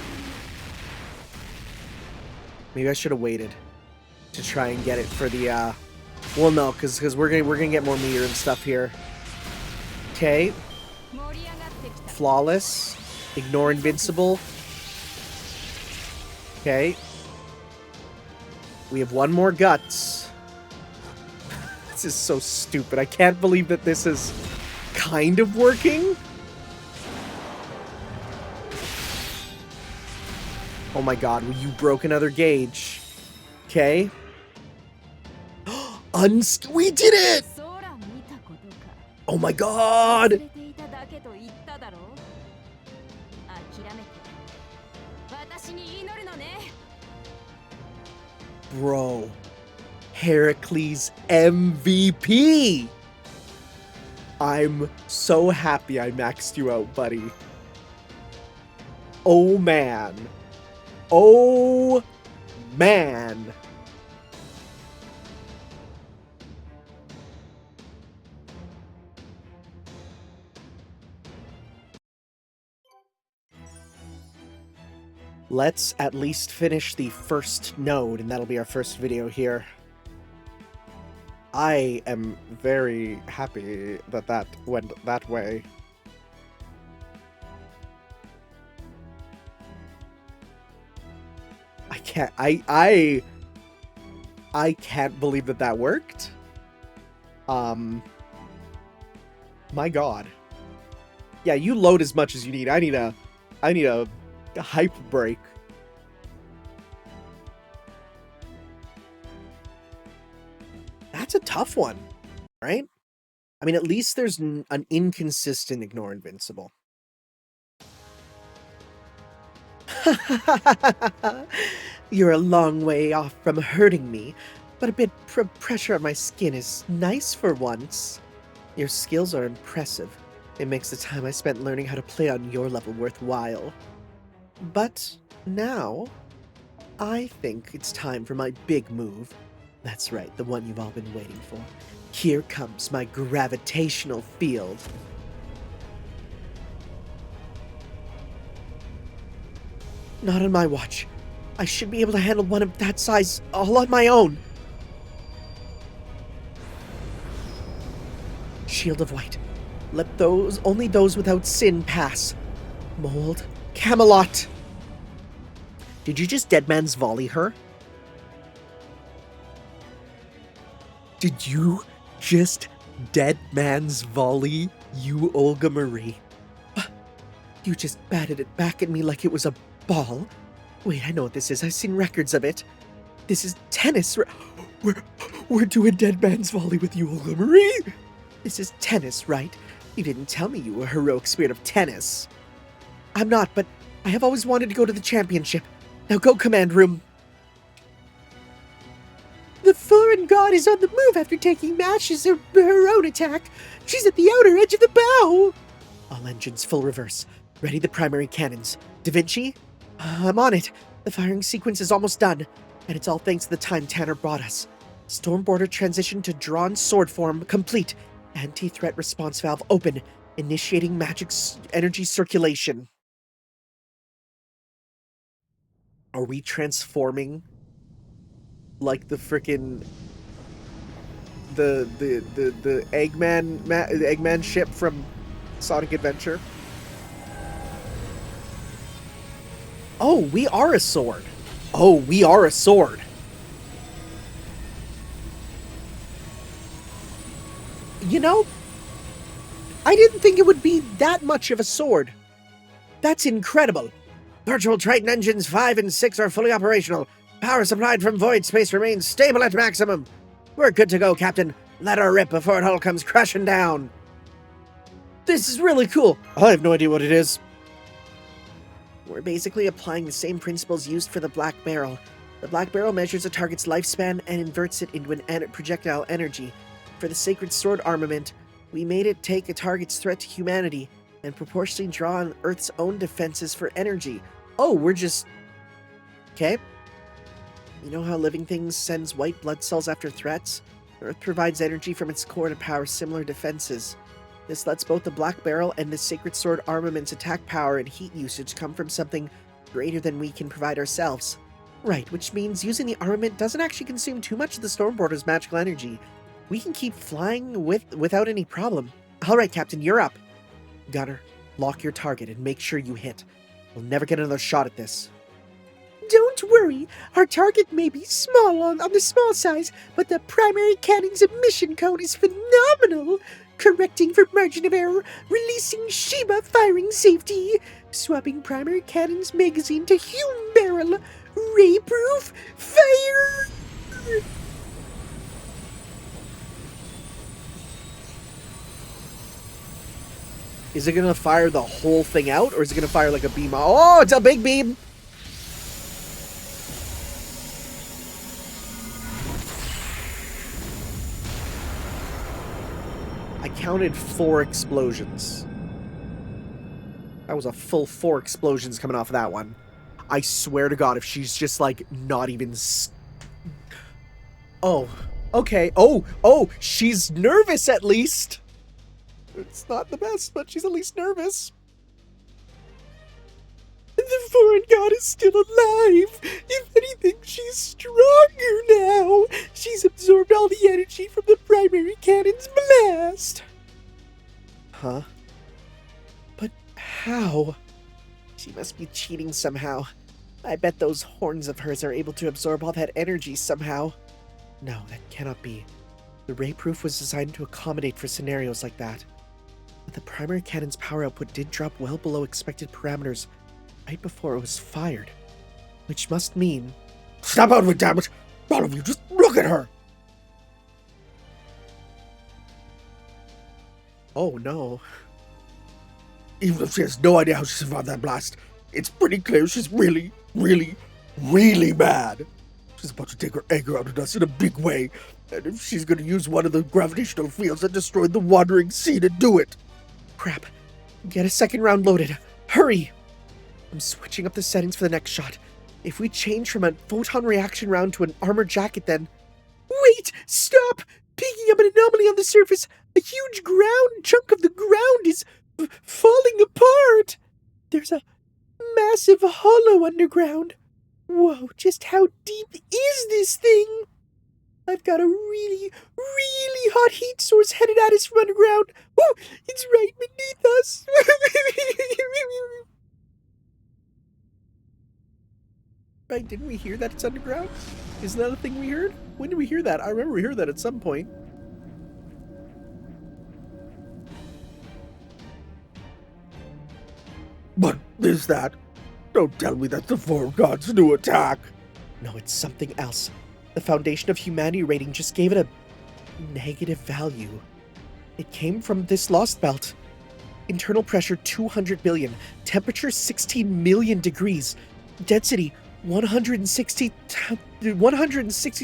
Maybe I should have waited to try and get it for the, well, no, because we're gonna get more meter and stuff here. Okay. Flawless. Ignore invincible. Okay. We have one more guts. This is so stupid. I can't believe that this is kind of working. Oh my god, you broke another gauge. Okay. We did it! Oh my god! Bro. Heracles MVP! I'm so happy I maxed you out, buddy. Oh man. Oh man. Let's at least finish the first node, and that'll be our first video here. I am very happy that that went that way. I can't believe that that worked. My god. Yeah, you load as much as you need. I need a hype break. That's a tough one, right? I mean, at least there's an inconsistent ignore invincible. You're a long way off from hurting me, but a bit pressure on my skin is nice for once. Your skills are impressive. It makes the time I spent learning how to play on your level worthwhile. But now, I think it's time for my big move. That's right, the one you've all been waiting for. Here comes my gravitational field. Not on my watch. I should be able to handle one of that size all on my own. Shield of White. Let only those without sin pass. Mold. Camelot. Did you just Deadman's volley her? Did you just Deadman's volley, you Olga Marie? You just batted it back at me like it was a ball. Wait, I know what this is. I've seen records of it. This is tennis. We're doing Deadman's volley with you, Olga Marie. This is tennis, right? You didn't tell me you were a heroic spirit of tennis. I'm not, but I have always wanted to go to the championship. Now go, command room. The foreign god is on the move after taking matches of her own attack. She's at the outer edge of the bow. All engines full reverse. Ready the primary cannons. Da Vinci? I'm on it. The firing sequence is almost done, and it's all thanks to the time Tanner brought us. Stormborder transition to drawn sword form complete. Anti-threat response valve open. Initiating magic energy circulation. Are we transforming like the frickin' the Eggman ship from Sonic Adventure? Oh, we are a sword. Oh, we are a sword. You know, I didn't think it would be that much of a sword. That's incredible. Virtual Triton engines 5 and 6 are fully operational. Power supplied from void space remains stable at maximum. We're good to go, Captain. Let her rip before it all comes crashing down. This is really cool. I have no idea what it is. We're basically applying the same principles used for the Black Barrel. The Black Barrel measures a target's lifespan and inverts it into an projectile energy. For the Sacred Sword armament, we made it take a target's threat to humanity and proportionally draw on Earth's own defenses for energy. Oh, we're just... Okay. You know how living things sends white blood cells after threats? Earth provides energy from its core to power similar defenses. This lets both the Black Barrel and the Sacred Sword armament's attack power and heat usage come from something greater than we can provide ourselves. Right, which means using the armament doesn't actually consume too much of the Stormborder's magical energy. We can keep flying without any problem. Alright, Captain, you're up. Gunner, lock your target and make sure you hit. We'll never get another shot at this. Don't worry, our target may be small on the small size, but the primary cannon's emission code is phenomenal. Correcting for margin of error, releasing Sheba firing safety, swapping primary cannon's magazine to Hume barrel, ray-proof, fire! Is it gonna fire the whole thing out, or is it gonna fire like a beam? Oh, it's a big beam! I counted 4 explosions. That was a full 4 explosions coming off of that one. I swear to God, if she's just like not even... Oh, okay. Oh, she's nervous at least. It's not the best, but she's at least nervous. The foreign god is still alive. If anything, she's stronger now. She's absorbed all the energy from the primary cannon's blast. Huh? But how? She must be cheating somehow. I bet those horns of hers are able to absorb all that energy somehow. No, that cannot be. The ray-proof was designed to accommodate for scenarios like that. But the primary cannon's power output did drop well below expected parameters right before it was fired. Which must mean... Snap out of it, damn it! All of you, just look at her! Oh no. Even if she has no idea how she survived that blast, it's pretty clear she's really, really, really mad. She's about to take her anger out on us in a big way, and if she's going to use one of the gravitational fields that destroyed the Wandering Sea to do it. Crap. Get a second round loaded. Hurry! I'm switching up the settings for the next shot. If we change from a photon reaction round to an armored jacket, then... Wait! Stop! Picking up an anomaly on the surface! A huge chunk of the ground is falling apart! There's a massive hollow underground. Whoa, just how deep is this thing? I've got a really, really hot heat source headed at us from underground. Oh, it's right beneath us. Right, didn't we hear that it's underground? Isn't that a thing we heard? When did we hear that? I remember we heard that at some point. What is that? Don't tell me that's the Four Gods' new attack. No, it's something else. The Foundation of Humanity rating just gave it a negative value. It came from this Lostbelt. Internal pressure 200 billion, temperature 16 million degrees, density 160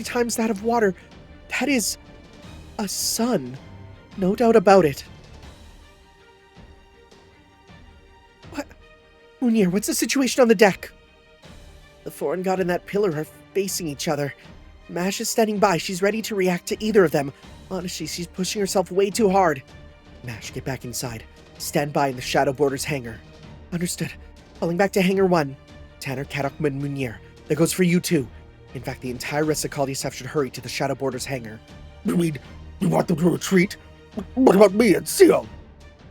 times that of water. That is a sun. No doubt about it. What? Munir, what's the situation on the deck? The foreign god and that pillar are facing each other. Mash is standing by. She's ready to react to either of them. Honestly, she's pushing herself way too hard. Mash, get back inside. Stand by in the Shadow Borders hangar. Understood. Falling back to Hangar 1. Tanner, Kadok, and Munir. That goes for you too. In fact, the entire rest of Kaldi staff should hurry to the Shadow Borders hangar. You mean you want them to retreat? What about me and Sion?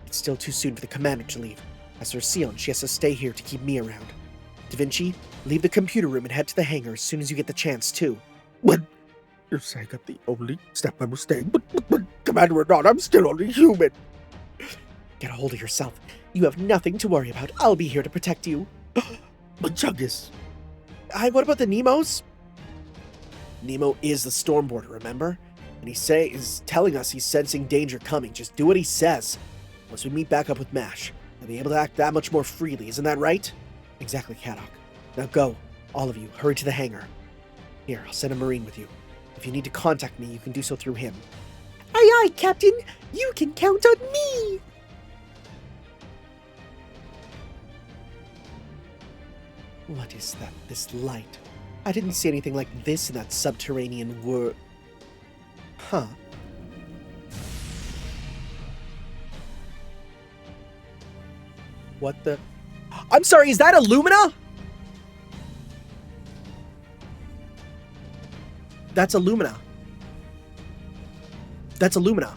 It's still too soon for the commander to leave. As for Sion, she has to stay here to keep me around. Da Vinci, leave the computer room and head to the hangar as soon as you get the chance too. But you're saying I'm the only staff member staying, but commander or not, I'm still only human. Get a hold of yourself. You have nothing to worry about. I'll be here to protect you. But Chungus... What about the Nemos? Nemo is the Stormborder, remember? And is telling us he's sensing danger coming. Just do what he says. Once we meet back up with Mash, he'll be able to act that much more freely, isn't that right? Exactly, Kadok. Now go. All of you, hurry to the hangar. Here, I'll send a Marine with you. If you need to contact me, you can do so through him. Aye, aye, Captain! You can count on me! What is that? This light? I didn't see anything like this in that subterranean world. Huh. What the? I'm sorry, is that Illumina? That's Illumina. That's Illumina.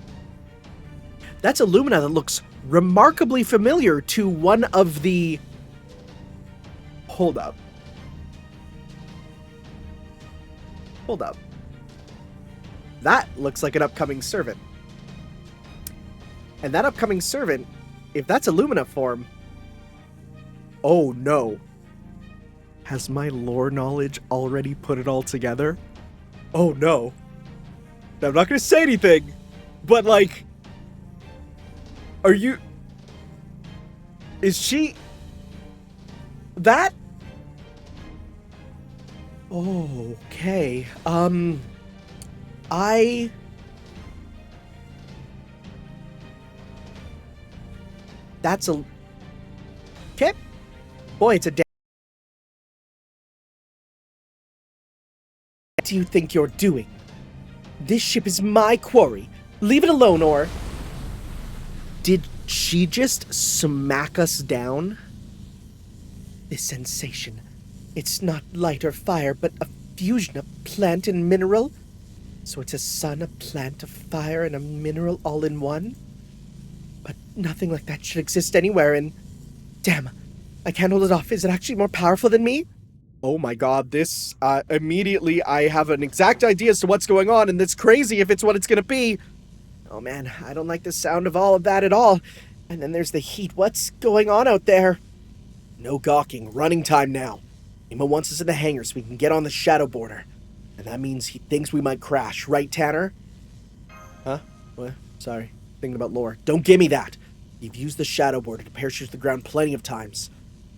That's Illumina that looks remarkably familiar to one of the... Hold up. Hold up. That looks like an upcoming servant. And that upcoming servant, if that's Illumina form... Oh no. Has my lore knowledge already put it all together? Oh no. I'm not gonna say anything, but like... Are you... Is she... That? Oh, okay. That's a... Okay. Boy, it's a... What do you think you're doing? This ship is my quarry. Leave it alone, or... Did she just smack us down? This sensation. It's not light or fire, but a fusion of plant and mineral. So it's a sun, a plant, a fire, and a mineral all in one? But nothing like that should exist anywhere, and... Damn, I can't hold it off. Is it actually more powerful than me? Oh my god, this... immediately I have an exact idea as to what's going on, and it's crazy if it's what it's gonna be. Oh man, I don't like the sound of all of that at all. And then there's the heat. What's going on out there? No gawking. Running time now. Nemo wants us in the hangar so we can get on the shadow border. And that means he thinks we might crash, right, Tanner? Huh? What? Sorry. Thinking about lore. Don't give me that! You've used the shadow border to parachute to the ground plenty of times.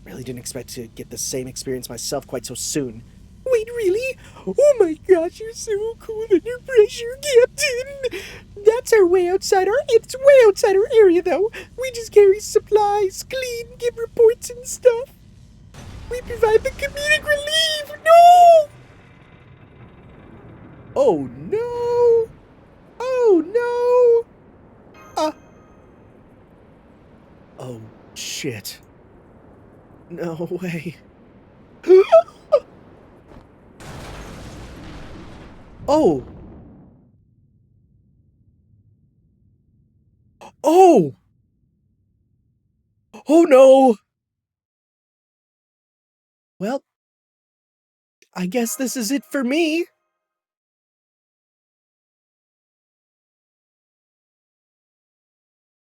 Really didn't expect to get the same experience myself quite so soon. Wait, really? Oh my gosh, you're so cool under pressure, Captain! That's our way outside our... It's way outside our area, though. We just carry supplies, clean, give reports and stuff. We provide the comedic relief! No! Oh no! Oh no! Oh shit. No way. Oh! Oh! Oh no! Well, I guess this is it for me.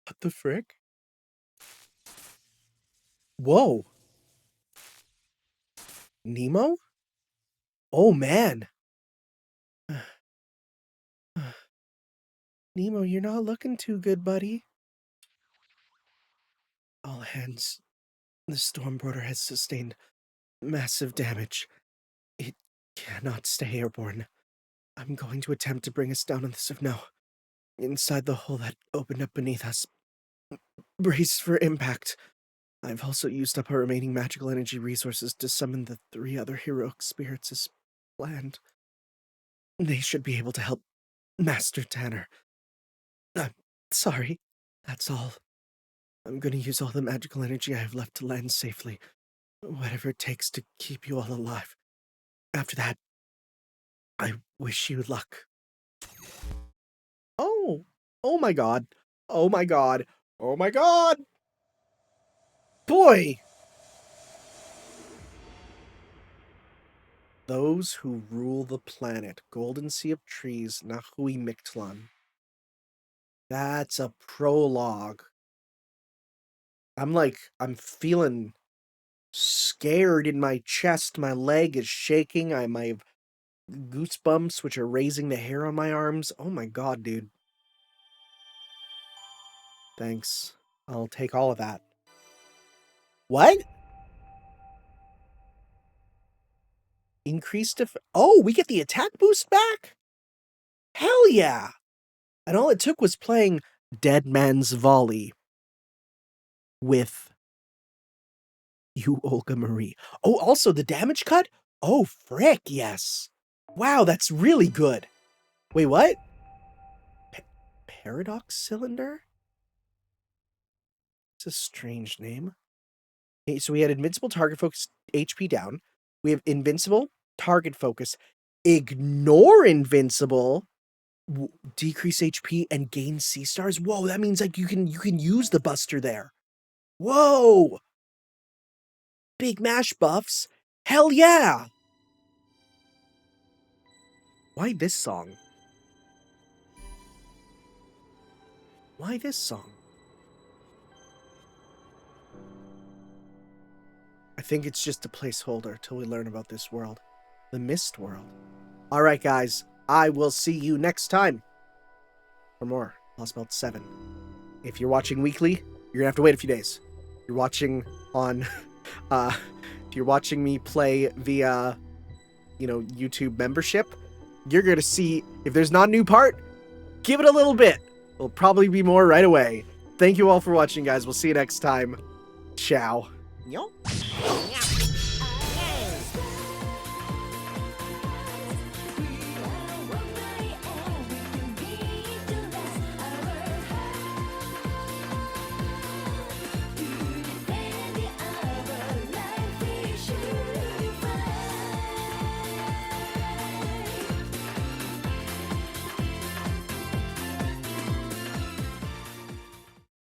What the frick? Whoa. Nemo? Oh man. Nemo, you're not looking too good, buddy. All hands. The stormboarder has sustained massive damage. It cannot stay airborne. I'm going to attempt to bring us down on the Sivno. Inside the hole that opened up beneath us. Brace for impact. I've also used up our remaining magical energy resources to summon the 3 other heroic spirits as planned. They should be able to help Master Tanner. I'm sorry. That's all. I'm gonna use all the magical energy I have left to land safely. Whatever it takes to keep you all alive. After that, I wish you luck. Oh! Oh my god. Oh my god. Oh my god! Boy! Those who rule the planet. Golden Sea of Trees, Nahui Mictlān. That's a prologue. I'm feeling scared in my chest. My leg is shaking. I might have goosebumps, which are raising the hair on my arms. Oh my god, dude. Thanks. I'll take all of that. What? Increased oh, we get the attack boost back? Hell yeah! And all it took was playing Dead Man's Volley with you, Olga Marie. Oh, also the damage cut? Oh, frick, yes. Wow, that's really good. Wait, what? Paradox Cylinder? It's a strange name. So we had invincible target focus, HP down. We have invincible target focus, ignore invincible, decrease HP and gain C stars. Whoa, that means like you can use the buster there. Whoa! Big mash buffs. Hell yeah! Why this song? Why this song? I think it's just a placeholder till we learn about this world. The Mist World. Alright guys, I will see you next time for more Lostbelt 7. If you're watching weekly, you're gonna have to wait a few days. If you're watching on if you're watching me play via YouTube membership, you're gonna see if there's not a new part, give it a little bit. There'll probably be more right away. Thank you all for watching, guys. We'll see you next time. Ciao. Yo.